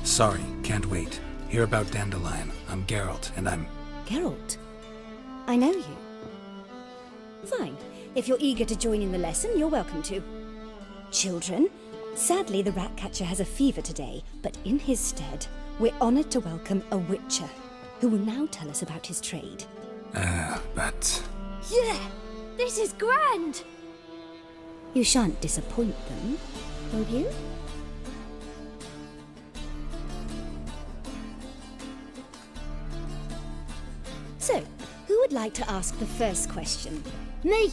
Sorry, can't wait. Hear about Dandelion. I'm Geralt, and I'm... Geralt? I know you. Fine. If you're eager to join in the lesson, you're welcome to. Children, sadly the Ratcatcher has a fever today, but in his stead, we're honoured to welcome a Witcher, who will now tell us about his trade. But... Yeah! This is grand! You shan't disappoint them, will you? So, who would like to ask the first question? Me!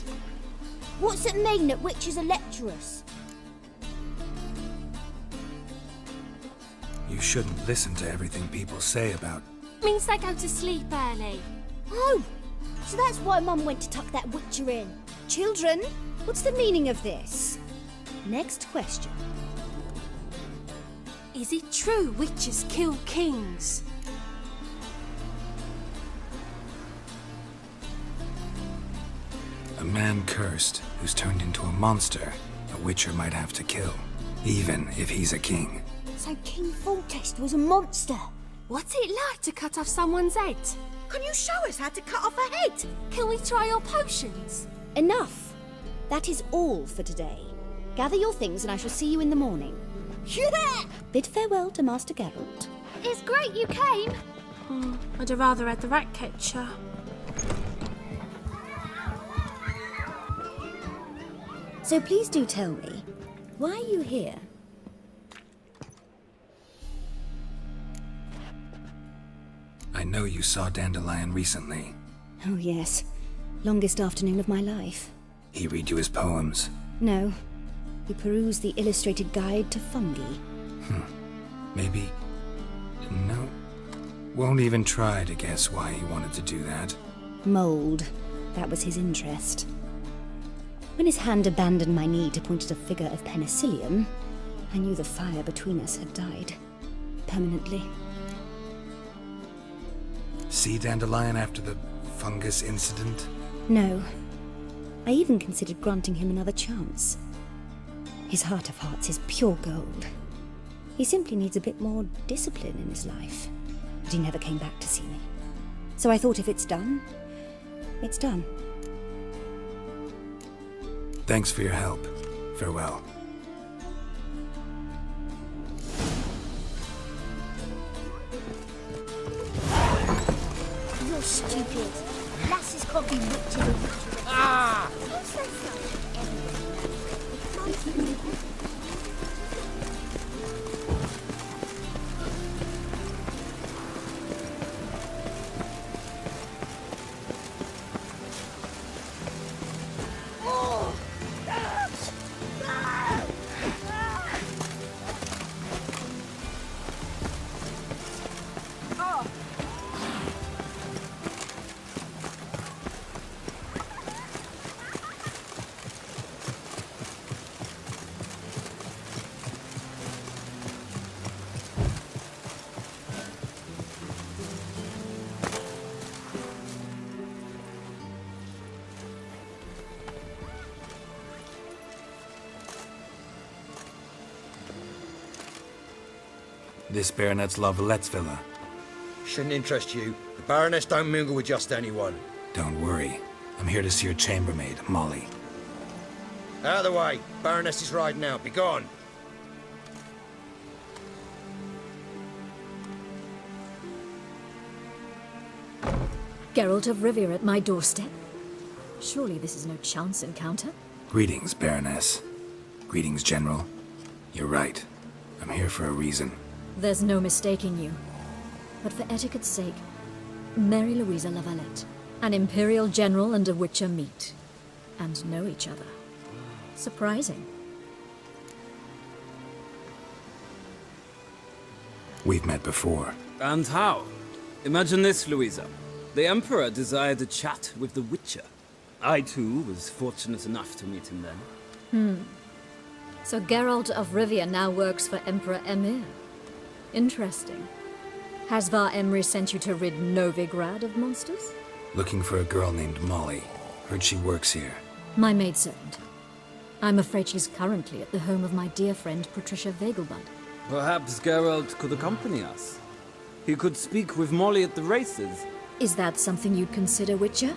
What's it mean that witches are lecturers? You shouldn't listen to everything people say about... Means they go to sleep early. Oh! So that's why Mum went to tuck that witcher in. Children, what's the meaning of this? Next question. Is it true witches kill kings? A man cursed who's turned into a monster a Witcher might have to kill, even if he's a king. So King Foltest was a monster. What's it like to cut off someone's head? Can you show us how to cut off a head? Can we try your potions? Enough. That is all for today. Gather your things and I shall see you in the morning. Yeah! Bid farewell to Master Geralt. It's great you came. I'd have rather had the Ratcatcher. So please do tell me, why are you here? I know you saw Dandelion recently. Oh yes, longest afternoon of my life. He read you his poems. No, he perused the illustrated guide to fungi. Maybe... No. Won't even try to guess why he wanted to do that. Mold, that was his interest. When his hand abandoned my knee to point at a figure of penicillium, I knew the fire between us had died. Permanently. See Dandelion after the fungus incident? No. I even considered granting him another chance. His heart of hearts is pure gold. He simply needs a bit more discipline in his life. But he never came back to see me. So I thought if it's done, it's done. Thanks for your help. Farewell. You're stupid. Lasses can't be witches or witchery. Ah! What's that This Baronet's Lavalettes villa. Shouldn't interest you. The Baroness don't mingle with just anyone. Don't worry. I'm here to see your chambermaid, Molly. Out of the way. Baroness is riding out. Be gone. Geralt of Rivia at my doorstep? Surely this is no chance encounter? Greetings, Baroness. Greetings, General. You're right. I'm here for a reason. There's no mistaking you. But for etiquette's sake, Mary Louisa Lavalette, an Imperial General and a Witcher meet, and know each other. Surprising. We've met before. And how? Imagine this, Louisa. The Emperor desired a chat with the Witcher. I, too, was fortunate enough to meet him then. So Geralt of Rivia now works for Emperor Emhyr. Interesting. Has Var Emry sent you to rid Novigrad of monsters? Looking for a girl named Molly. Heard she works here. My maidservant. I'm afraid she's currently at the home of my dear friend Patricia Vegelbud. Perhaps Geralt could accompany us. He could speak with Molly at the races. Is that something you'd consider, Witcher?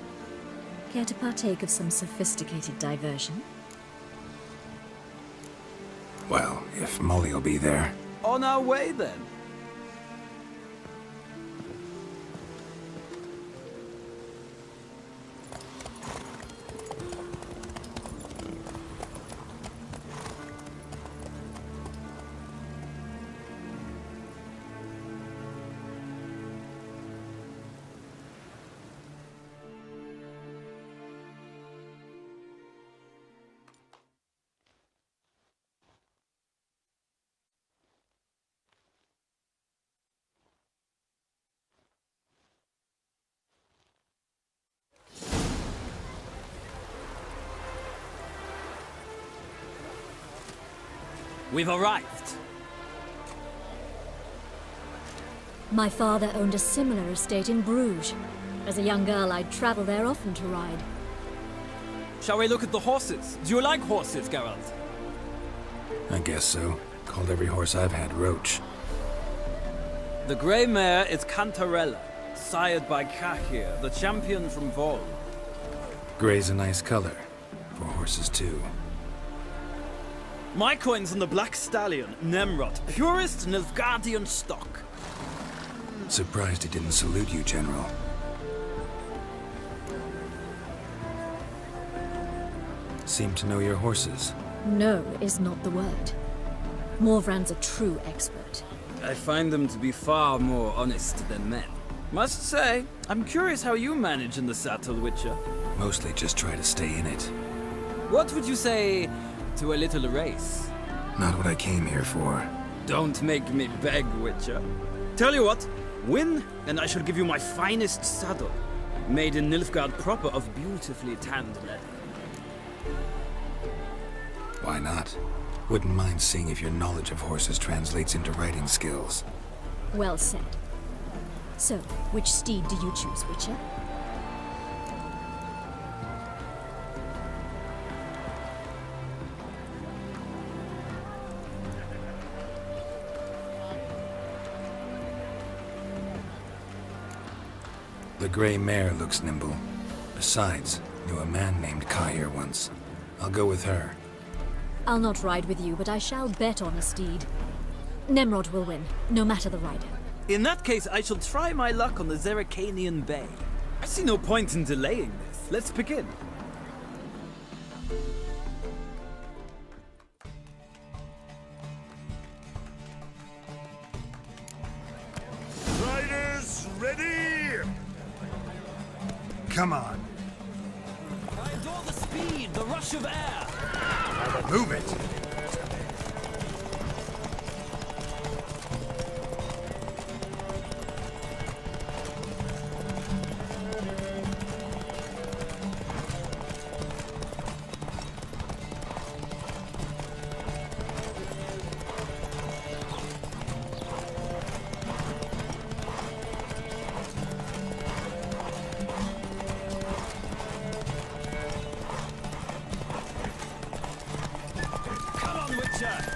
Care to partake of some sophisticated diversion? Well, if Molly will be there. On our way, then. We've arrived. My father owned a similar estate in Bruges. As a young girl, I'd travel there often to ride. Shall we look at the horses? Do you like horses, Geralt? I guess so. Called every horse I've had Roach. The grey mare is Cantarella, sired by Cahir, the champion from Vol. Grey's a nice color. For horses, too. My coin's on the Black Stallion, Nemrod, purest Nilfgaardian stock. Surprised he didn't salute you, General. Seem to know your horses. No is not the word. Morvran's a true expert. I find them to be far more honest than men. Must say, I'm curious how you manage in the saddle, Witcher. Mostly just try to stay in it. What would you say to a little race? Not what I came here for. Don't make me beg, Witcher. Tell you what, win, and I shall give you my finest saddle, made in Nilfgaard proper of beautifully tanned leather. Why not? Wouldn't mind seeing if your knowledge of horses translates into riding skills. Well said. So, which steed do you choose, Witcher? The gray mare looks nimble. Besides, knew a man named Cahir once. I'll go with her. I'll not ride with you, but I shall bet on a steed. Nemrod will win, no matter the rider. In that case, I shall try my luck on the Zeracanian Bay. I see no point in delaying this. Let's begin. Riders, ready! Come on. I adore the speed, the rush of air. Move it.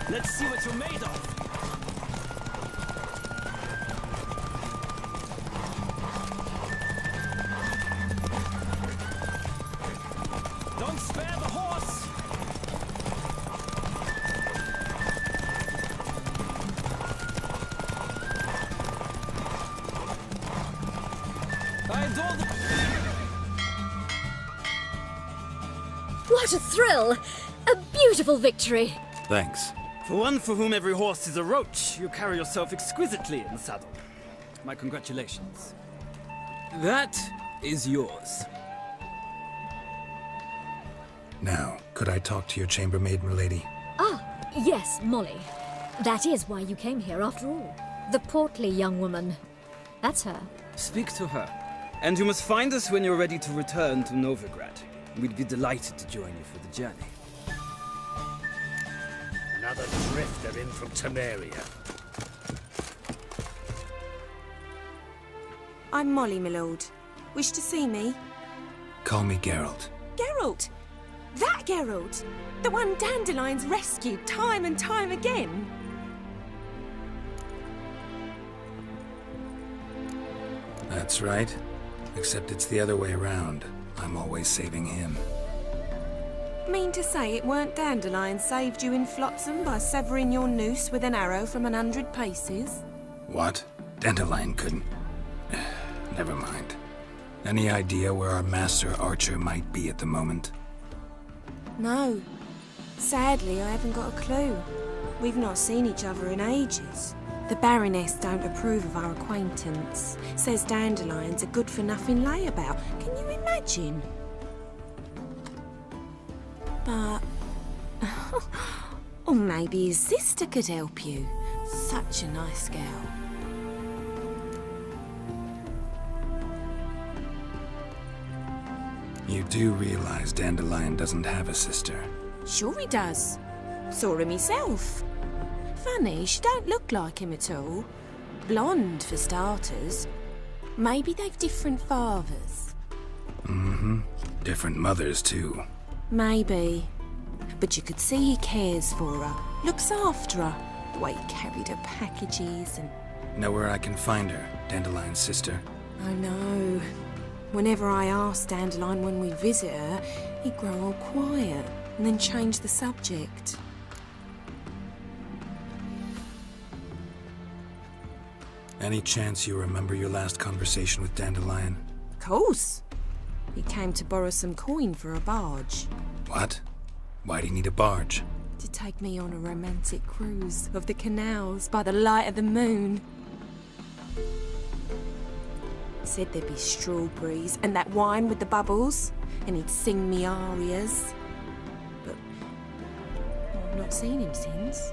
Let's see what you're made of. Don't spare the horse! I adore the... What a thrill! A beautiful victory! Thanks. For one for whom every horse is a roach, you carry yourself exquisitely in the saddle. My congratulations. That is yours. Now, could I talk to your chambermaid, milady? Ah, yes, Molly. That is why you came here after all. The portly young woman. That's her. Speak to her. And you must find us when you're ready to return to Novigrad. We'd be delighted to join you for the journey. Another drifter in from Temeria. I'm Molly, my lord. Wish to see me? Call me Geralt. Geralt! That Geralt! The one Dandelion's rescued time and time again! That's right. Except it's the other way around. I'm always saving him. Mean to say it weren't Dandelion saved you in Flotsam by severing your noose with an arrow from 100 paces? What? Dandelion couldn't. Never mind. Any idea where our master archer might be at the moment? No. Sadly, I haven't got a clue. We've not seen each other in ages. The Baroness don't approve of our acquaintance. Says Dandelion's a good-for-nothing layabout. Can you imagine? But... or maybe his sister could help you. Such a nice girl. You do realize Dandelion doesn't have a sister. Sure he does. Saw him himself. Funny, she don't look like him at all. Blonde, for starters. Maybe they've different fathers. Mm-hmm. Different mothers, too. Maybe. But you could see he cares for her. Looks after her. The way he carried her packages and... Know where I can find her, Dandelion's sister? I know. Whenever I ask Dandelion when we visit her, he'd grow all quiet and then change the subject. Any chance you remember your last conversation with Dandelion? Of course. He came to borrow some coin for a barge. What? Why do you need a barge? To take me on a romantic cruise of the canals by the light of the moon. Said there'd be strawberries and that wine with the bubbles, and he'd sing me arias. But I've not seen him since.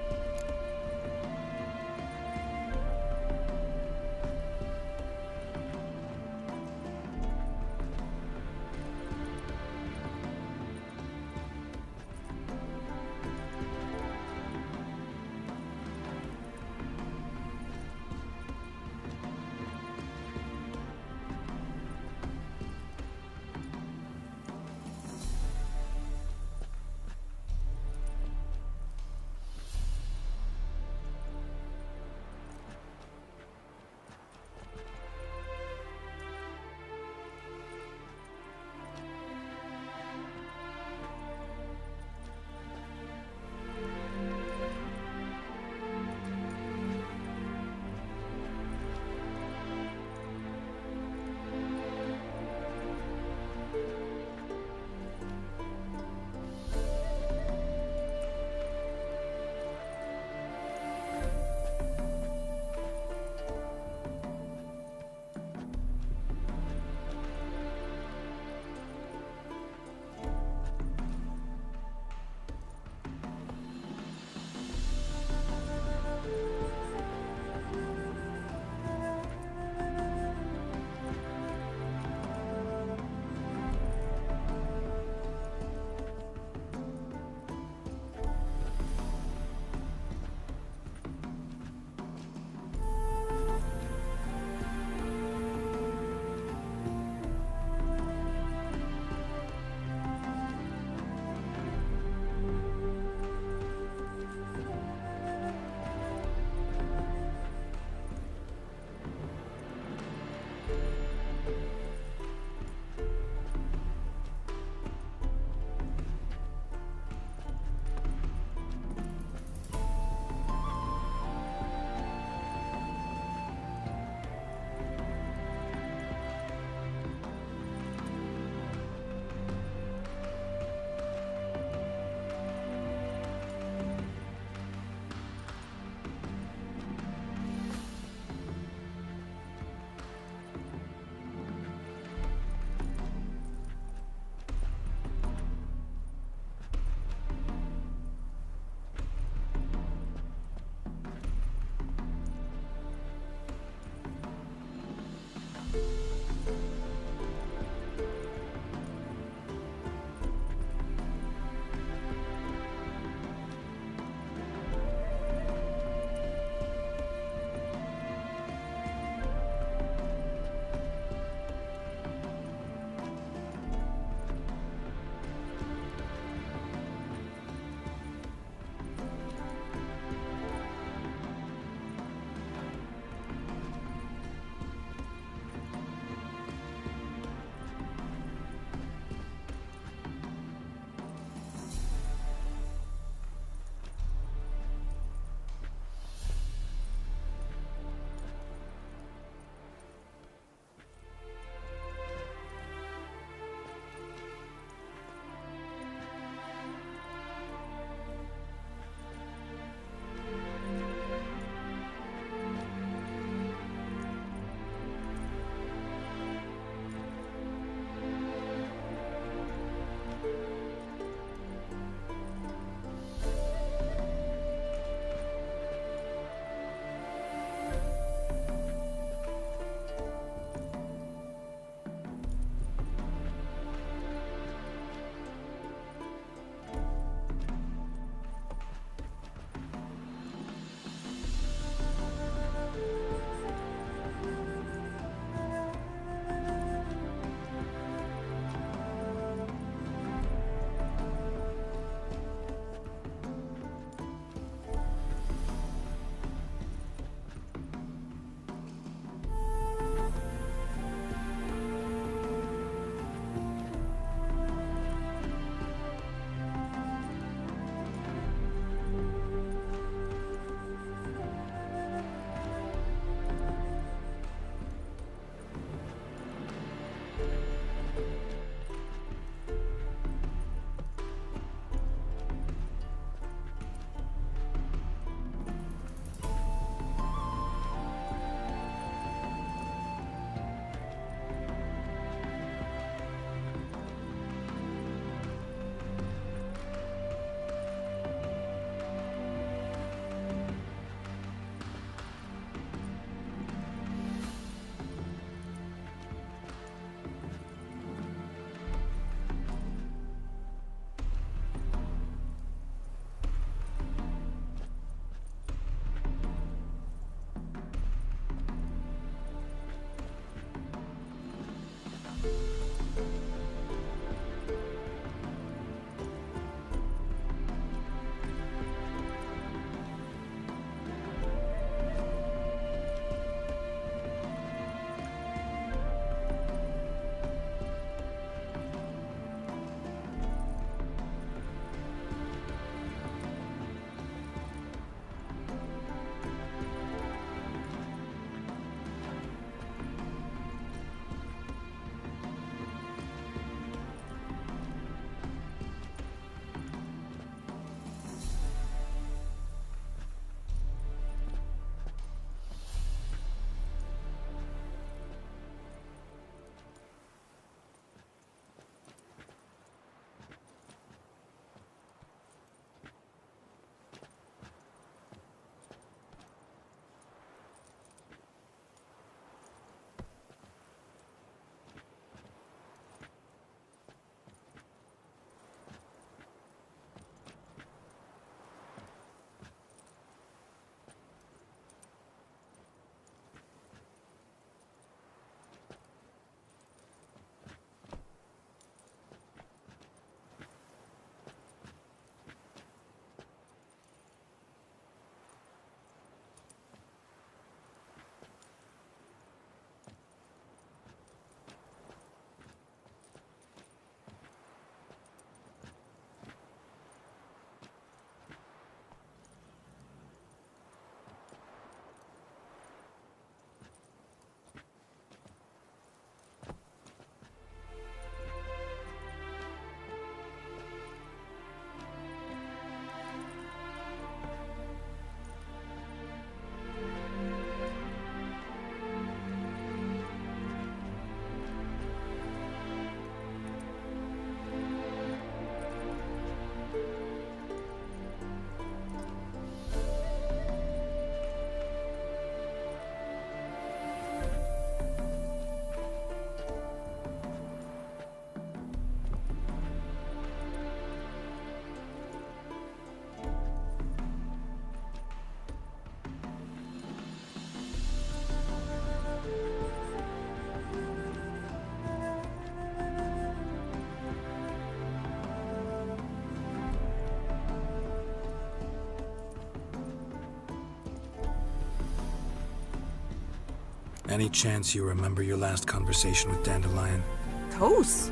Any chance you remember your last conversation with Dandelion? Of course.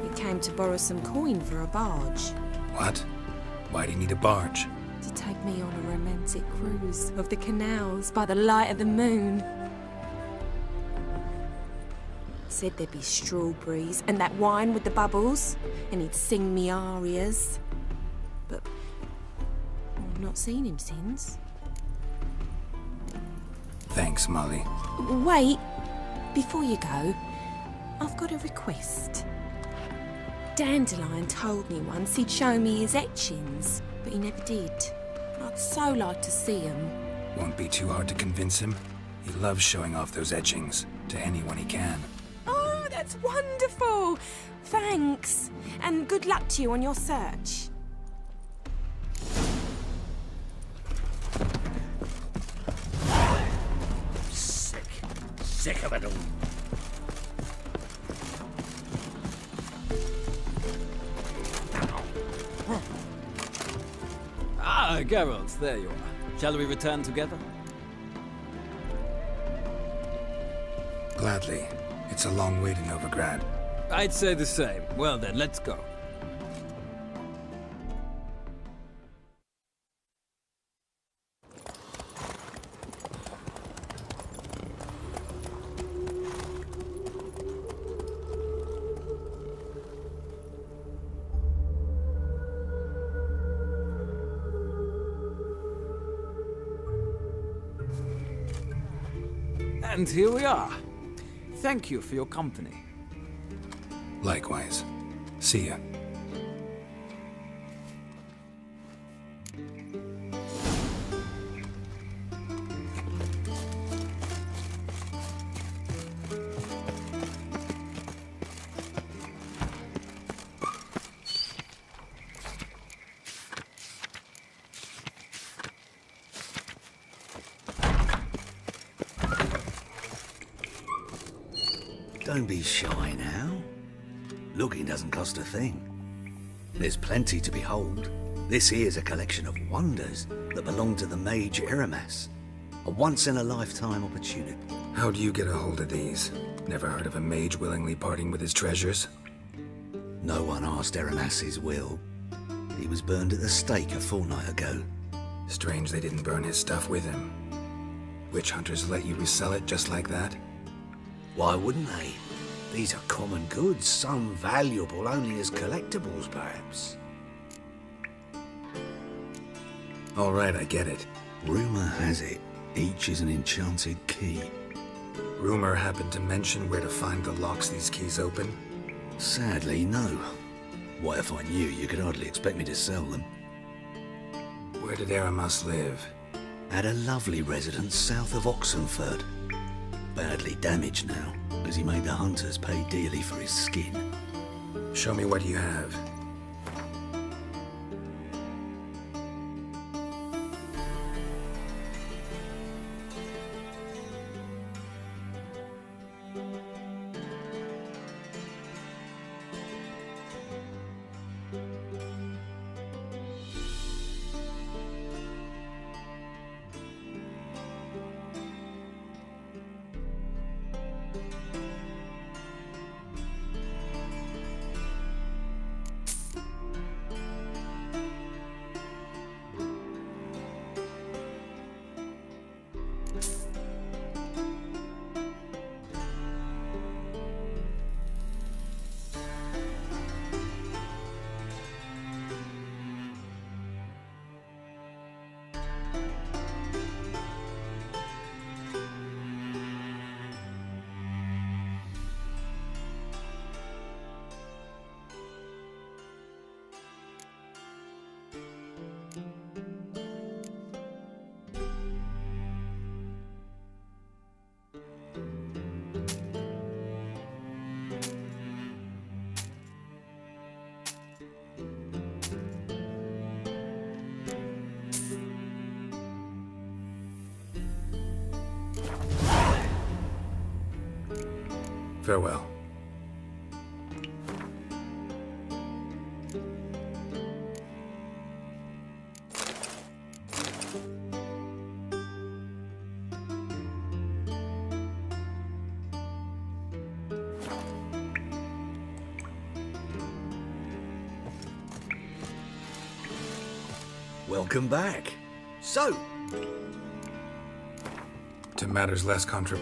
He came to borrow some coin for a barge. What? Why do you need a barge? To take me on a romantic cruise of the canals by the light of the moon. Said there'd be strawberries and that wine with the bubbles, and he'd sing me arias. But I've not seen him since. Thanks, Molly. Wait, before you go, I've got a request. Dandelion told me once he'd show me his etchings, but he never did. I'd so like to see them. Won't be too hard to convince him. He loves showing off those etchings to anyone he can. Oh, that's wonderful! Thanks, and good luck to you on your search. Sick of it all. Ah, Geralt, there you are. Shall we return together? Gladly. It's a long way to Novigrad. I'd say the same. Well then, let's go. And here we are. Thank you for your company. Likewise. See ya. Don't be shy now. Looking doesn't cost a thing. There's plenty to behold. This here's a collection of wonders that belong to the mage Eramas. A once-in-a-lifetime opportunity. How do you get a hold of these? Never heard of a mage willingly parting with his treasures? No one asked Eramas his will. He was burned at the stake a fortnight ago. Strange they didn't burn his stuff with him. Witch hunters let you resell it just like that? Why wouldn't they? These are common goods, some valuable only as collectibles, perhaps. All right, I get it. Rumor has it, each is an enchanted key. Rumor happened to mention where to find the locks these keys open? Sadly, no. What if I knew you could hardly expect me to sell them? Where did Eramas live? At a lovely residence south of Oxenford. Badly damaged now, as he made the hunters pay dearly for his skin. Show me what you have. Farewell. Welcome back. So, To matters less contra...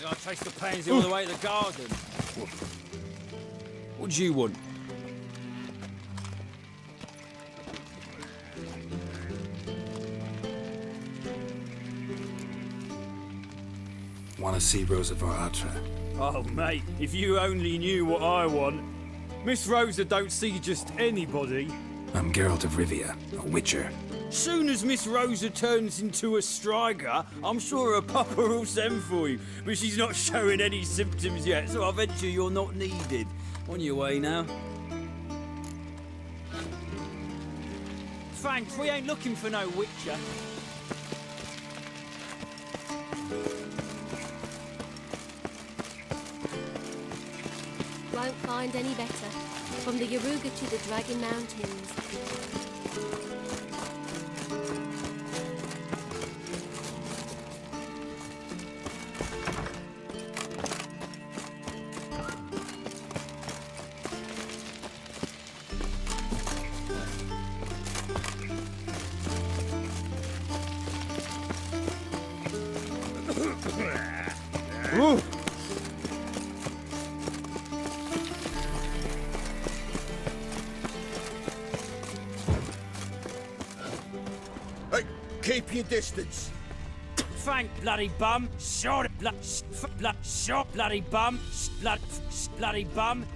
I taste the pansy all the way to the garden. What do you want? Want to see Rosa Varatra? Oh, mate, if you only knew what I want. Miss Rosa don't see just anybody. I'm Geralt of Rivia, a witcher. Soon as Miss Rosa turns into a striker, I'm sure her papa will send for you. But she's not showing any symptoms yet, so I venture you're not needed. On your way now. Thanks, we ain't looking for no witcher. Won't find any better. From the Yaruga to the Dragon Mountains. Hey, keep your distance. Thank bloody bum. Short short bloody bum. Bloody bum.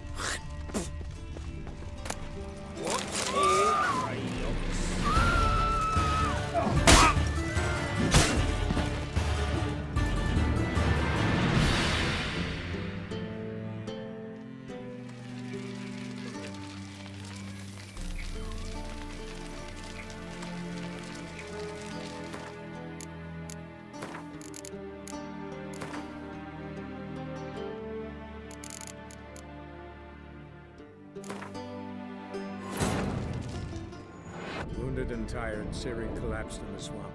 wounded and tired, Ciri collapsed in the swamp.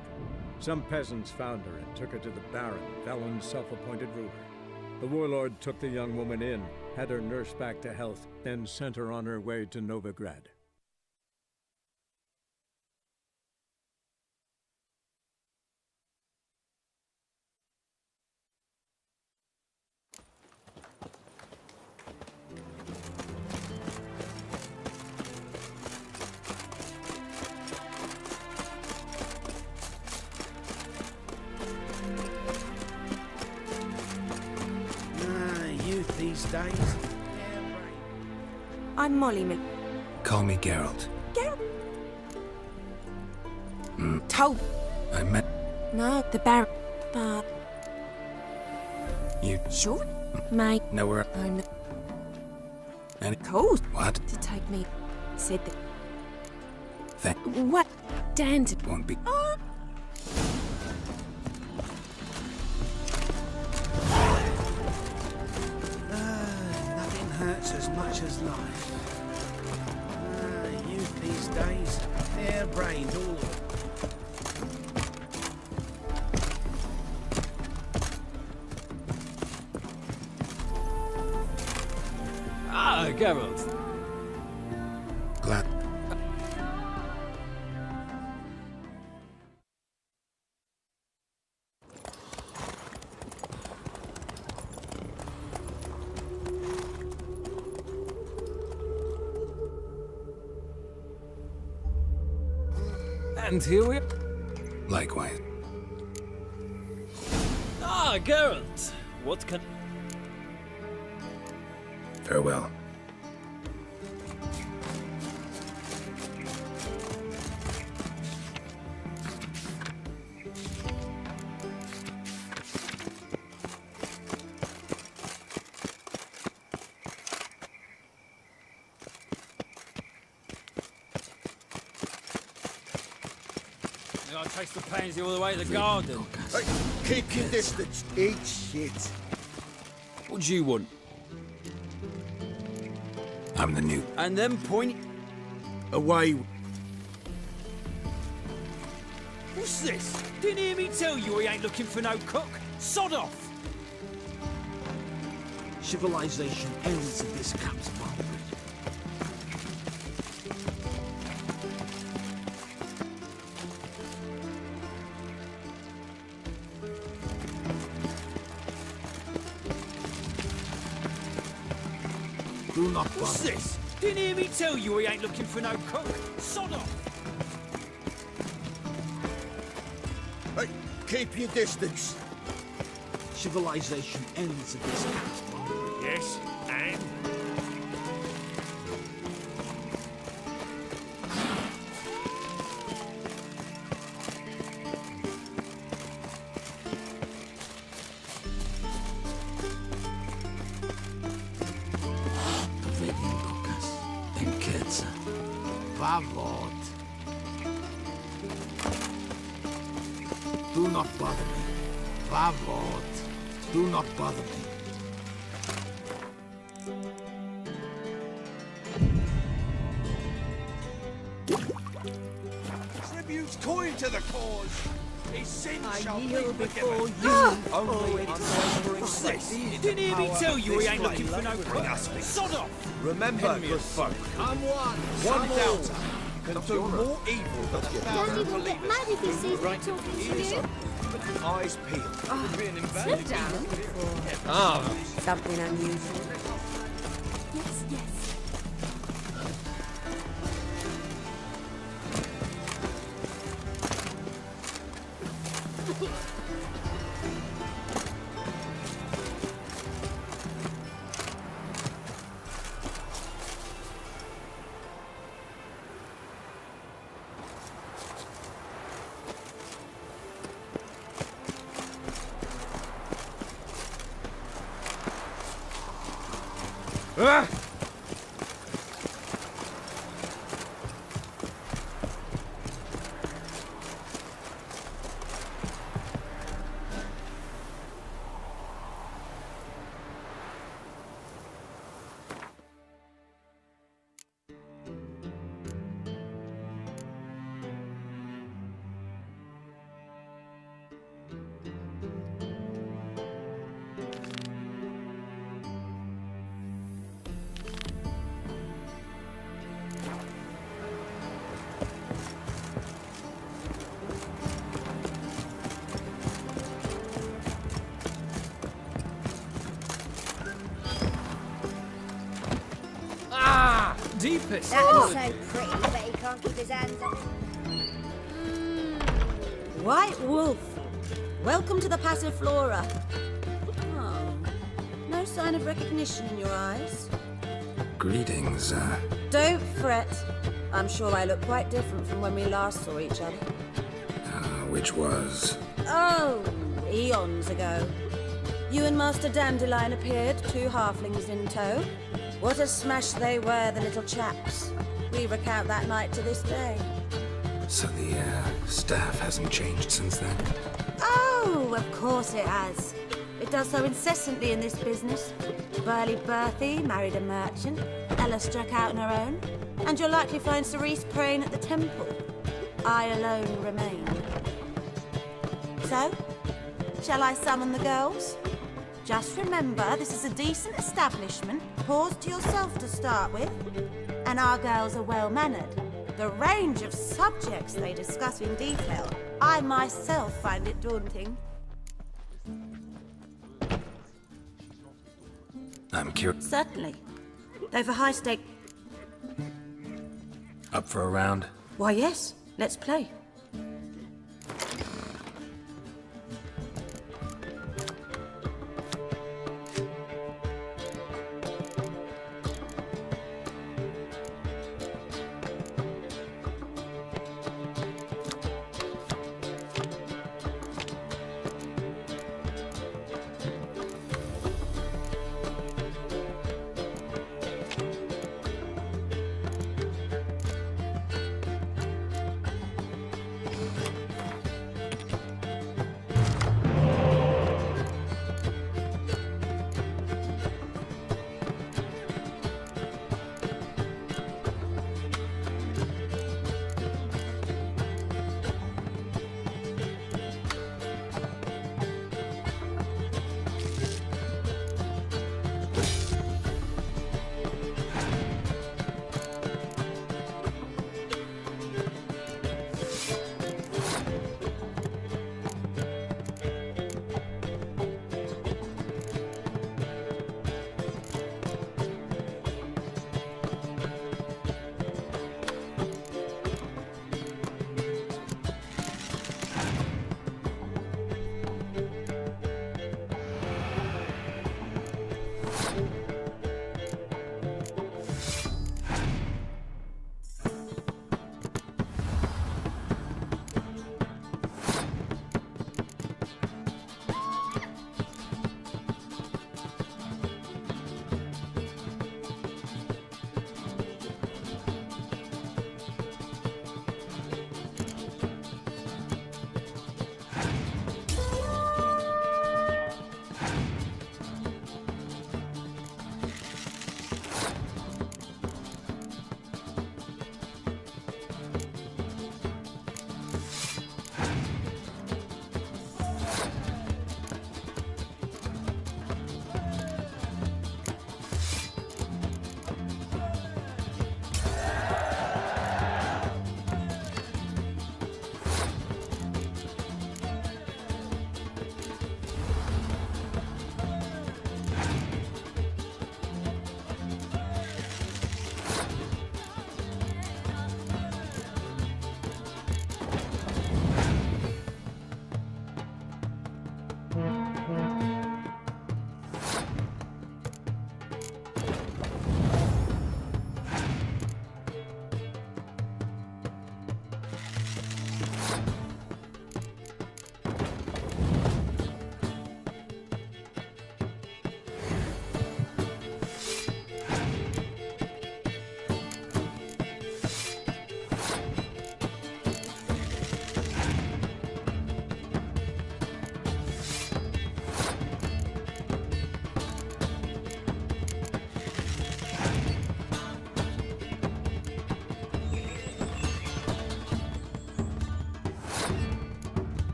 Some peasants found her and took her to the Baron, Velen's self-appointed ruler. The warlord took the young woman in, had her nursed back to health, then sent her on her way to Novigrad. Youth these days. I'm Molly Mc... Call me Geralt. Told... I met No, the Baron... But... you. Sure? Mate... Know where I'm the... and Called... what? To take me... Said that... That What? Dan to... won't be. Nothing hurts as much as life. Youth these days. Hair-brained, all of it. Ah, Geralt. Glad. And here we are. Likewise. Ah, Geralt. What can... Farewell. I'll chase the pansy all the way to the garden. Hey, keep your distance. Eat shit. What do you want? I'm the new. And then point... Away. What's this? Didn't hear me tell you he ain't looking for no cook? Sod off! Civilization ends if this comes forward. Do not What's bother. this? Didn't hear me tell you he ain't looking for no cook? Sod off! Hey, keep your distance. Civilization ends if this comes forward. Yes, and? Vedin Lukas, Enkerza, Vavod. Do not bother me. Vavod. Do not bother me. Tributes coin to the cause. His sins shall be kneel before forgiven. you. Only What's this? Didn't hear me tell you he ain't looking for no cook? Sod off! Remember, good folk, Come one doubter can do more evil than a Daddy thousand will get believers. mad if he sees me talking to Ears you. open, eyes peeled. Sit down. Ah, Something unusual. Yes, yes. ah! deepest. That's so pretty, but he can't keep his hands off. White Wolf, welcome to the Passiflora. Oh, no sign of recognition in your eyes. Greetings, Don't fret. I'm sure I look quite different from when we last saw each other. which was... Oh, eons ago. You and Master Dandelion appeared, 2 halflings in tow. What a smash they were, the little chaps. We recount that night to this day. So the, staff hasn't changed since then? Oh, of course it has. It does so incessantly in this business. Burly Berthy married a merchant, Ella struck out on her own, and you'll likely find Cerise praying at the temple. I alone remain. So, shall I summon the girls? Just remember, this is a decent establishment. Pause to yourself to start with. And our girls are well-mannered. The range of subjects they discuss in detail, I myself find it daunting. I'm curious. Certainly. Though for high stake... Up for a round? Why, yes. Let's play.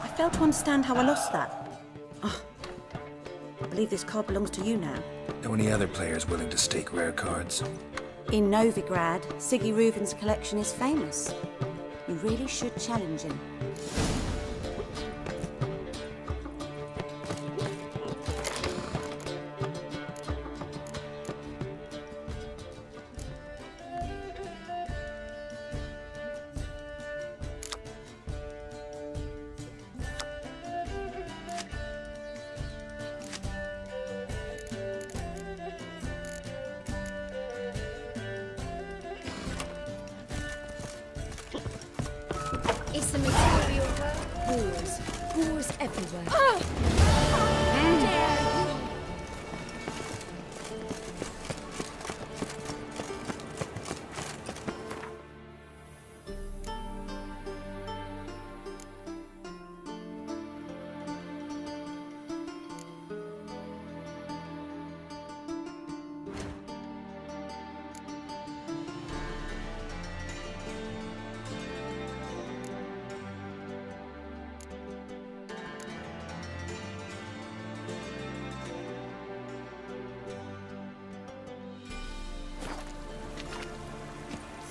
I fail to understand how I lost that. Oh, I believe this card belongs to you now. Know any other players willing to stake rare cards? In Novigrad, Siggy Reuven's collection is famous. You really should challenge him. It's the material wars. Wars everywhere.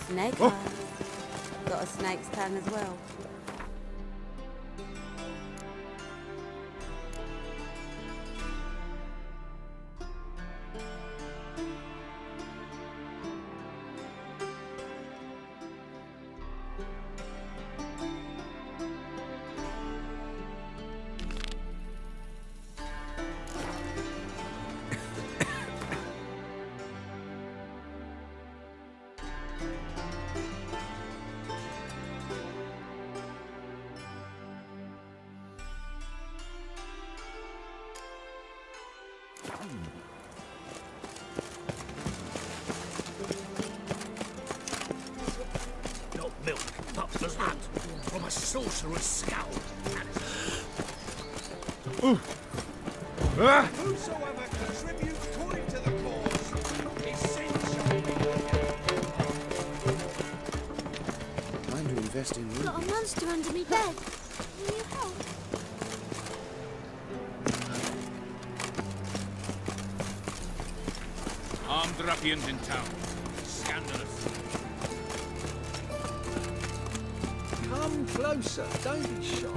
Snake eye. Got a snake's tongue as well. Not milk, but blood from a sorcerer's skull. Whosoever contributes coin to the cause, his sins shall be Time to invest in Got a monster under me bed. Will you help? Armed ruffians in town. Scandalous. Come closer. Don't be shy.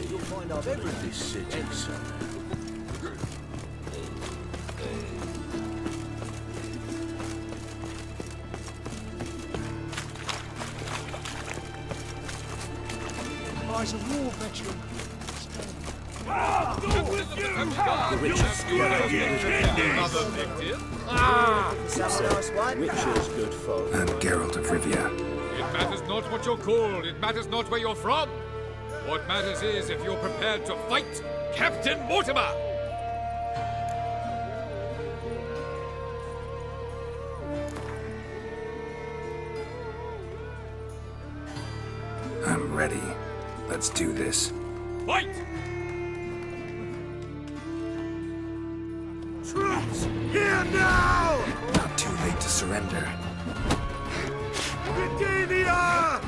You'll find I've everything. This city, son. Eyes of war veteran. The Witcher's Another victim? Witcher's good folk. And Geralt of Rivia. It matters not what you're called. It matters not where you're from. What matters is if you're prepared to fight Captain Mortimer. I'm ready. Let's do this. Fight! Troops, here now! Not too late to surrender. Britannia!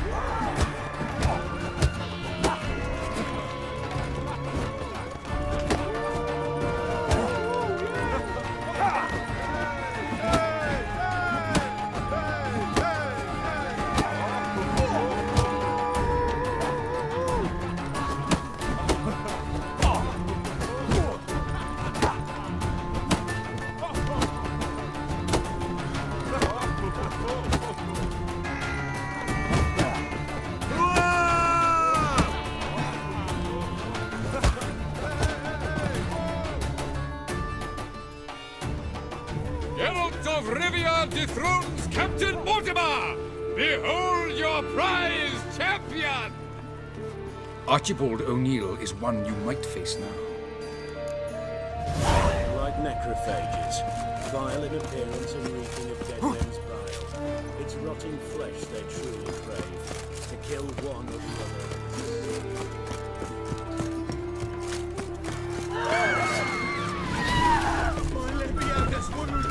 Geralt of Rivia dethrones Captain Mortimer! Behold your prize champion! Archibald O'Neill is one you might face now. Like necrophages, vile in appearance and reeking of dead men's bile. It's rotting flesh they truly crave, to kill one or the other. My Lebioda's wound!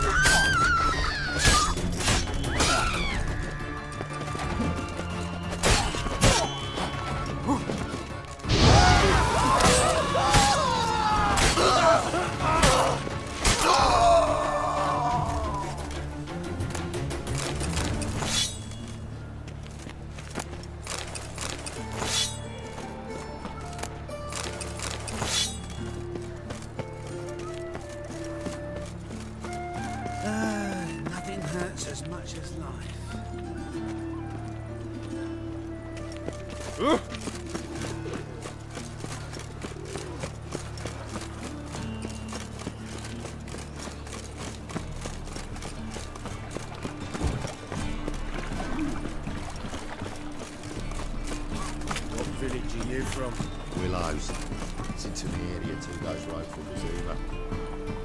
as much as life. What village are you from? Willows. It's into the area 2 days' ride from Zuma.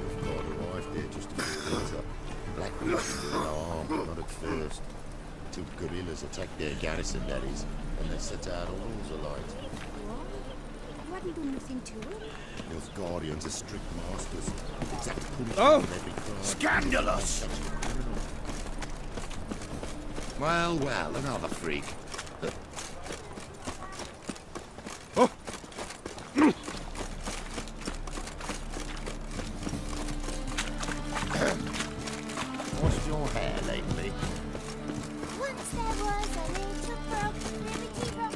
Your father arrived there just a bit later. Black Witch did no harm, not at first. Till guerrillas attacked their garrison, that is, and they set out all rules alight. You hadn't done nothing to it. Those guardians are strict masters. Exact punishment Oh! for every crime. Scandalous! Well, well, another freak. What's your hair lately? Once there was a little broken liberty rock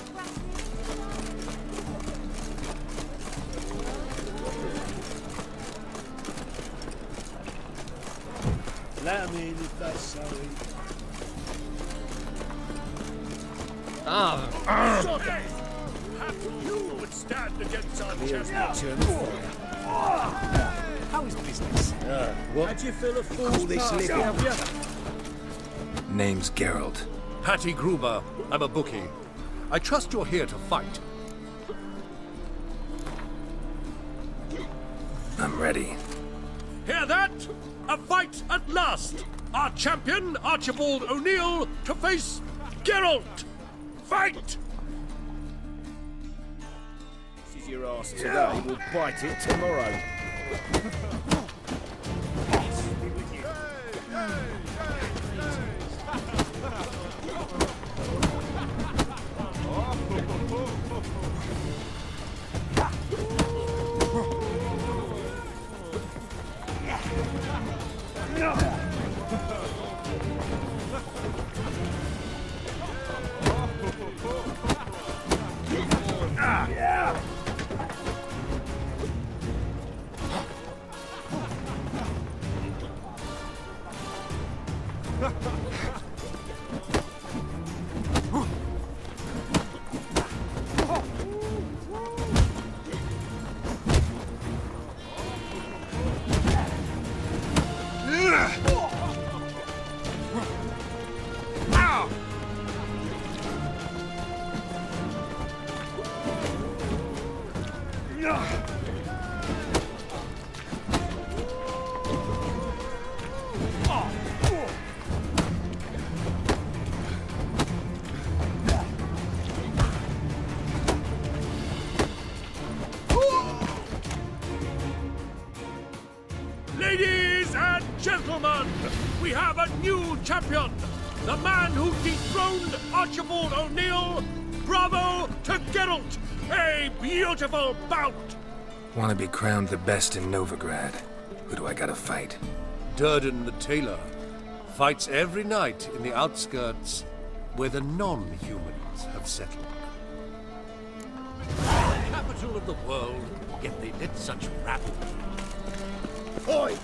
Let 'em in if they're sorry. Shut it! You would stand against our champion. How is business? What? How'd you fill a fool's this party, living? have you? Name's Geralt. Patty Gruber, I'm a bookie. I trust you're here to fight. I'm ready. Hear that? A fight at last! Our champion, Archibald O'Neill, to face Geralt! Fight! This is your ass today, we'll bite it tomorrow. Ladies and gentlemen, we have a new champion! The man who dethroned Archibald O'Neill! Bravo to Geralt! A beautiful bout! Want to be crowned the best in Novigrad. Who do I gotta fight? Durden the Tailor fights every night in the outskirts where the non-humans have settled. The capital of the world, yet they let such rabble. Oi!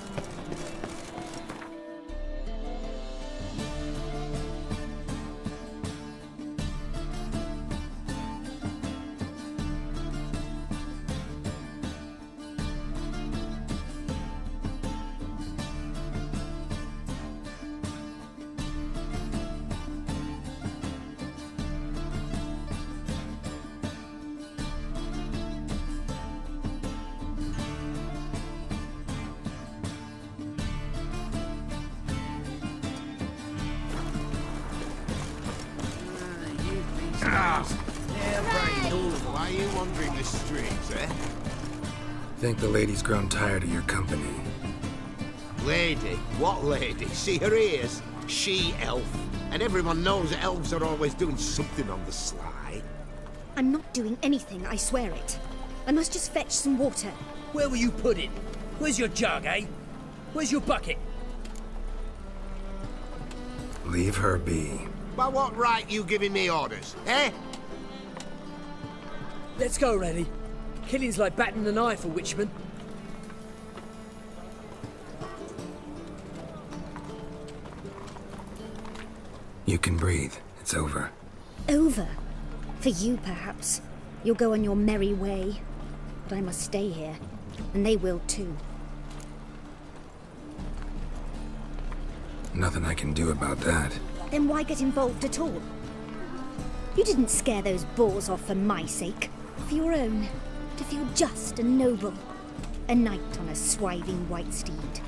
Why are you wandering the streets, eh? Think the lady's grown tired of your company. Lady? What lady? See her ears? She-elf. And everyone knows that elves are always doing something on the sly. I'm not doing anything, I swear it. I must just fetch some water. Where were you putting? Where's your jug, eh? Where's your bucket? Leave her be. By what right you giving me orders, eh? Let's go, Reddy. Killing's like batting an eye for Witchman. You can breathe. It's over. Over? For you, perhaps. You'll go on your merry way. But I must stay here, and they will too. Nothing I can do about that. Then why get involved at all? You didn't scare those boars off for my sake. For your own. To feel just and noble. A knight on a swiving white steed.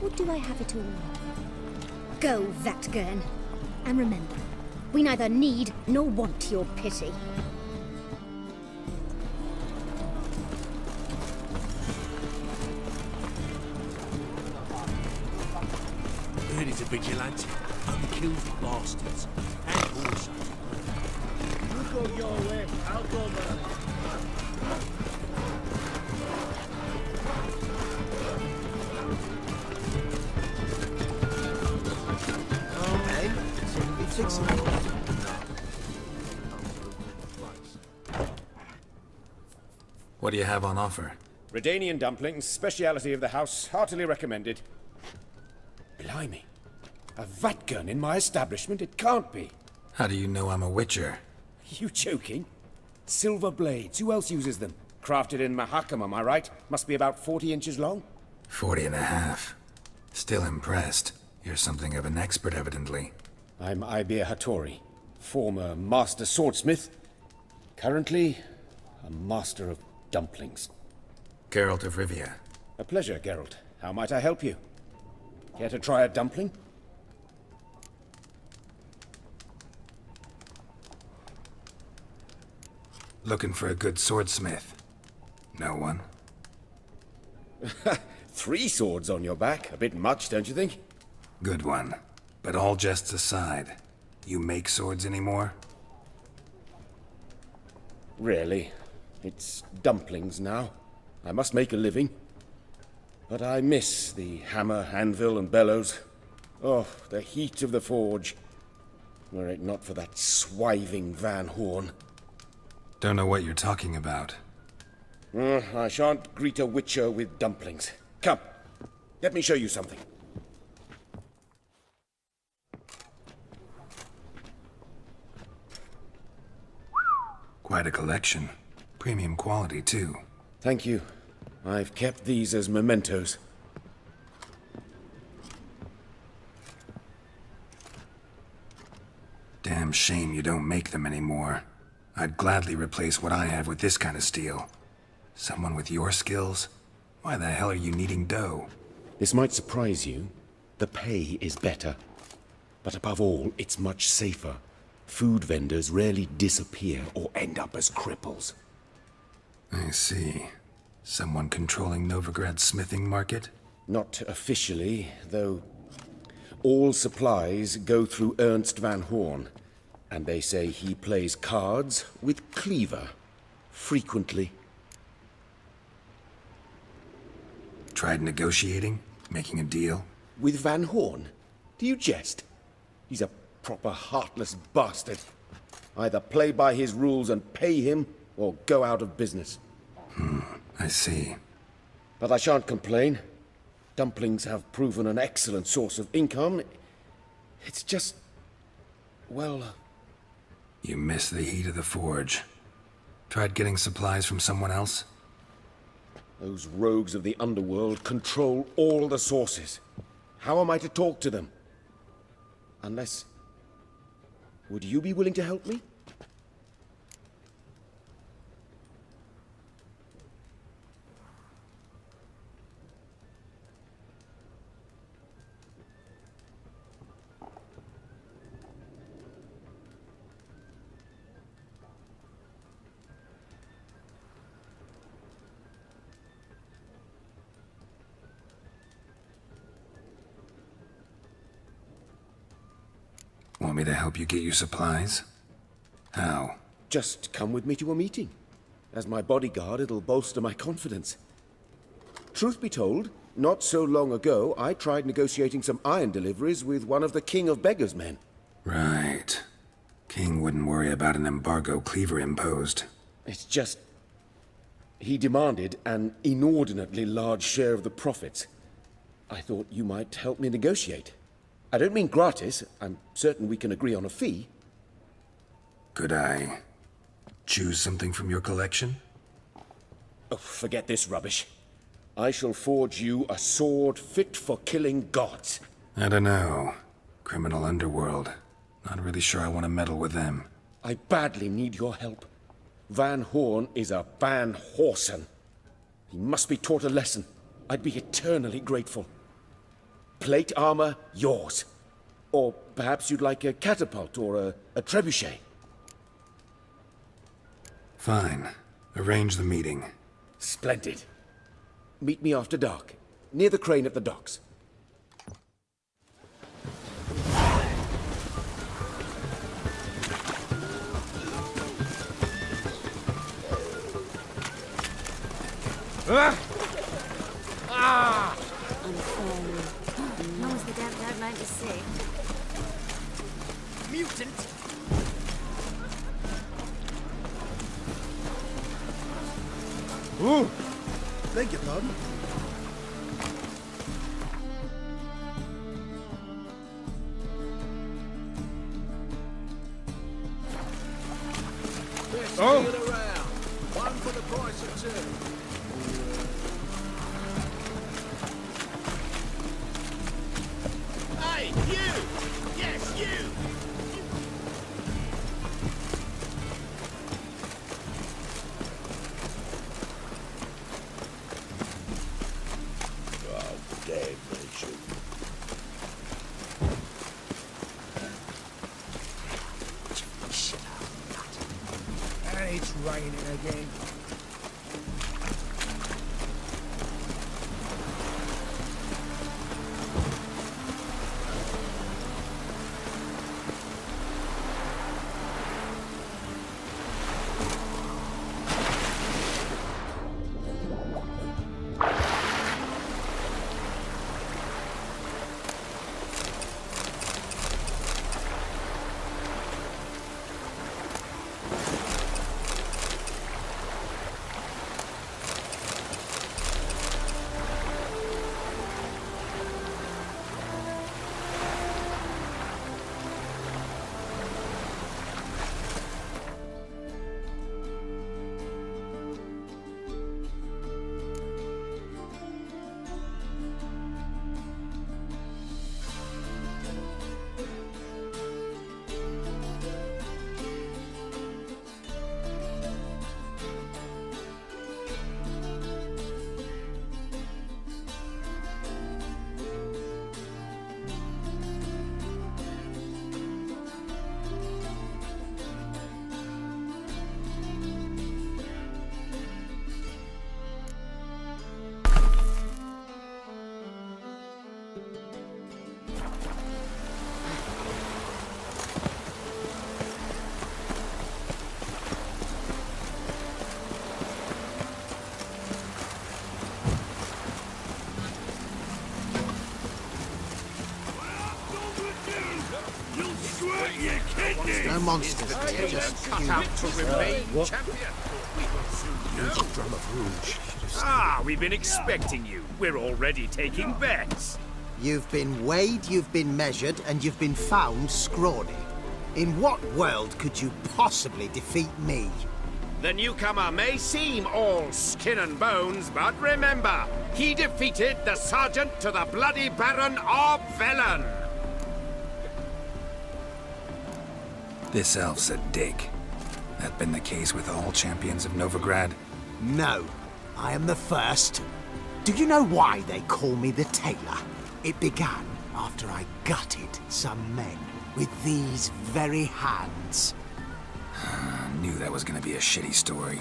Or do I have it all? Go, Vatgern. And remember, we neither need nor want your pity. Heard he's a vigilante. Only kills bastards. And horses. You go your way, I'll go mine. What do you have on offer? Redanian dumplings, speciality of the house, heartily recommended. Blimey. A Vatgern in my establishment? It can't be. How do you know I'm a witcher? You joking? Silver blades, who else uses them? Crafted in Mahakam, am I right? Must be about 40 inches long? 40 and a half. Still impressed. You're something of an expert, evidently. I'm Ibir Hattori, former master swordsmith. Currently, a master of dumplings. Geralt of Rivia. A pleasure, Geralt. How might I help you? Care to try a dumpling? Looking for a good swordsmith. No one? 3 swords on your back. A bit much, don't you think? Good one. But all jests aside, you make swords anymore? Really. It's dumplings now. I must make a living. But I miss the hammer, anvil, and bellows. Oh, the heat of the forge. Were it not for that swiving Van Horn. Don't know what you're talking about. I shan't greet a witcher with dumplings. Come, let me show you something. Quite a collection. Premium quality, too. Thank you. I've kept these as mementos. Damn shame you don't make them anymore. I'd gladly replace what I have with this kind of steel. Someone with your skills? Why the hell are you needing dough? This might surprise you. The pay is better. But above all, it's much safer. Food vendors rarely disappear or end up as cripples. I see. Someone controlling Novigrad's smithing market? Not officially, though all supplies go through Ernst Van Horn. And they say he plays cards with Cleaver. Frequently. Tried negotiating? Making a deal? With Van Horn? Do you jest? He's a proper heartless bastard. Either play by his rules and pay him, or go out of business. I see. But I shan't complain. Dumplings have proven an excellent source of income. It's just... well... You miss the heat of the forge. Tried getting supplies from someone else? Those rogues of the underworld control all the sources. How am I to talk to them? Unless... would you be willing to help me? Want me to help you get you supplies? How? Just come with me to a meeting. As my bodyguard, it'll bolster my confidence. Truth be told, not so long ago, I tried negotiating some iron deliveries with one of the King of Beggars' men. Right. King wouldn't worry about an embargo Cleaver imposed. It's just... he demanded an inordinately large share of the profits. I thought you might help me negotiate. I don't mean gratis. I'm certain we can agree on a fee. Could I choose something from your collection? Oh, forget this rubbish. I shall forge you a sword fit for killing gods. I don't know. Criminal underworld. Not really sure I want to meddle with them. I badly need your help. Van Horn is a Van Horsen. He must be taught a lesson. I'd be eternally grateful. Plate armor, yours. Or perhaps you'd like a catapult or a trebuchet. Fine. Arrange the meeting. Splendid. Meet me after dark, near the crane at the docks. Long as the damn don't make you sick. Mutant! Ooh! Beg your pardon? Oh! One for the price of two. Hey, you! Yes, you! Oh, damn, Rachel. And it's raining again. No monsters here, just cut out to remain What? champion. We will soon know. Drum of Rouge. Ah, we've been expecting you. We're already taking bets. You've been weighed, you've been measured, and you've been found scrawny. In what world could you possibly defeat me? The newcomer may seem all skin and bones, but remember, he defeated the sergeant to the bloody Baron of Velen. This elf's a dick. That been the case with all champions of Novigrad? No, I am the first. Do you know why they call me the Tailor? It began after I gutted some men with these very hands. I knew that was gonna be a shitty story.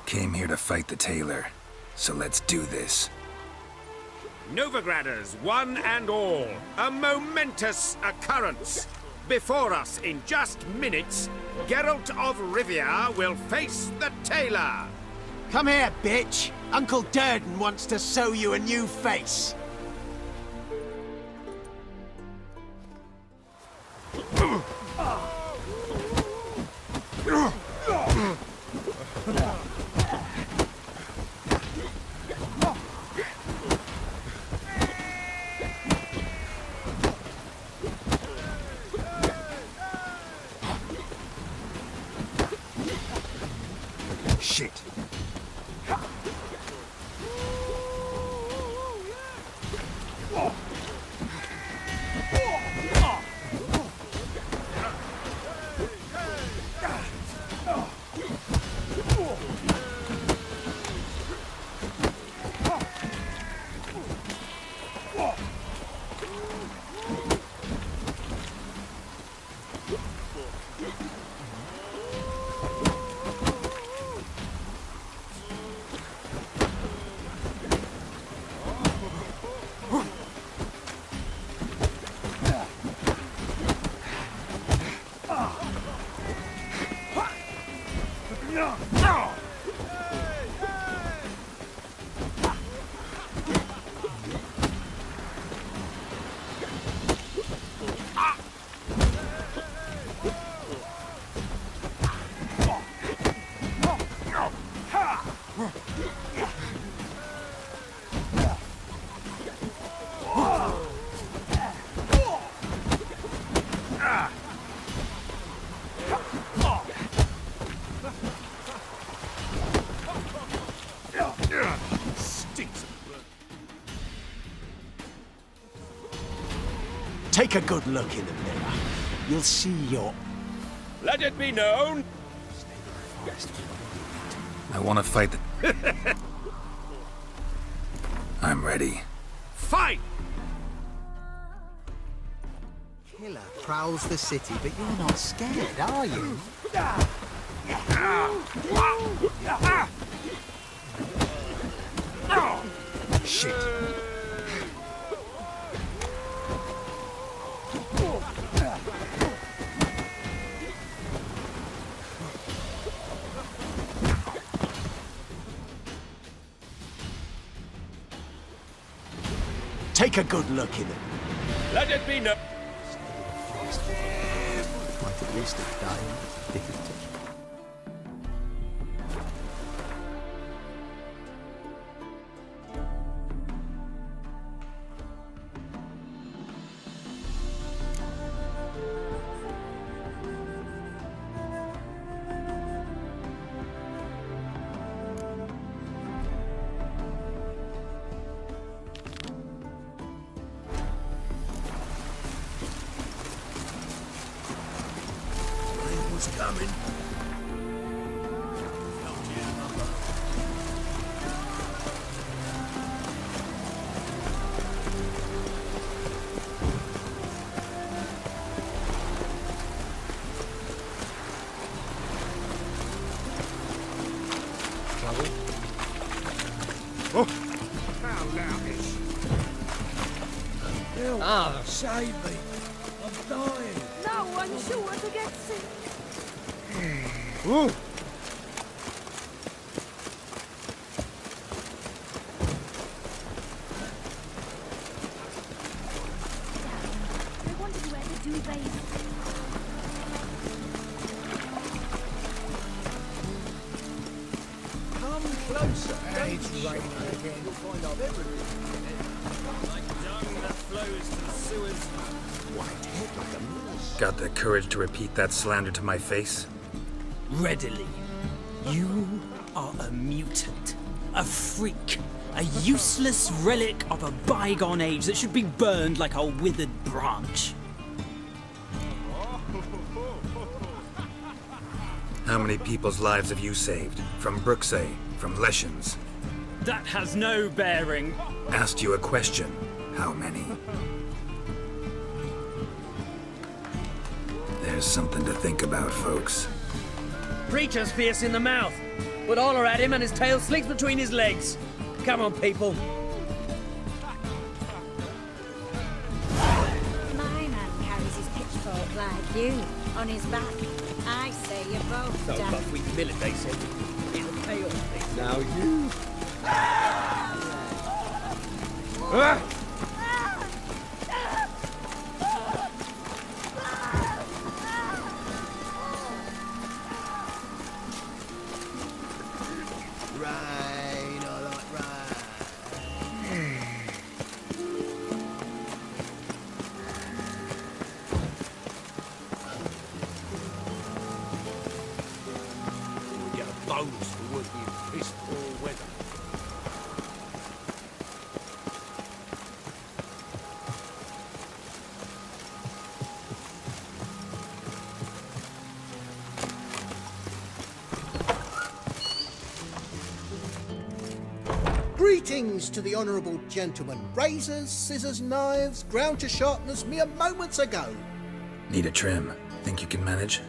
Came here to fight the Tailor, so let's do this. Novigraders, one and all, a momentous occurrence. Before us, in just minutes, Geralt of Rivia will face the Tailor. Come here, bitch! Uncle Durden wants to sew you a new face. Shit. Take a good look in the mirror. You'll see your... Let it be known. I want to fight the... I'm ready. Fight! Killer prowls the city, but you're not scared, are you? Shit. Take a good look in it. Let it be known. Might at least have died. Coming. Oh, how loutish. Ah, save me. I'm dying. No one's sure to get sick. Ooh. I wanted to wear the duvet. Come closer. It's raining again. You'll find out everything. Like dung that flows to the sewers. White head like a moose. Got the courage to repeat that slander to my face? Readily. You are a mutant, a freak, a useless relic of a bygone age that should be burned like a withered branch. How many people's lives have you saved? From Bruxay, from Leshens? That has no bearing. Asked you a question. How many? There's something to think about, folks. Preacher's fierce in the mouth, but holler at him and his tail slinks between his legs. Come on, people. My man carries his pitchfork like you, on his back. I say you're both So done. but we militate said it'll pay off. Now you. Rain, I like rain. We'll get a bones to work in piss poor weather. Greetings to the honourable gentleman. Razors, scissors, knives, ground to sharpness mere moments ago. Need a trim. Think you can manage?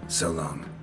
So long.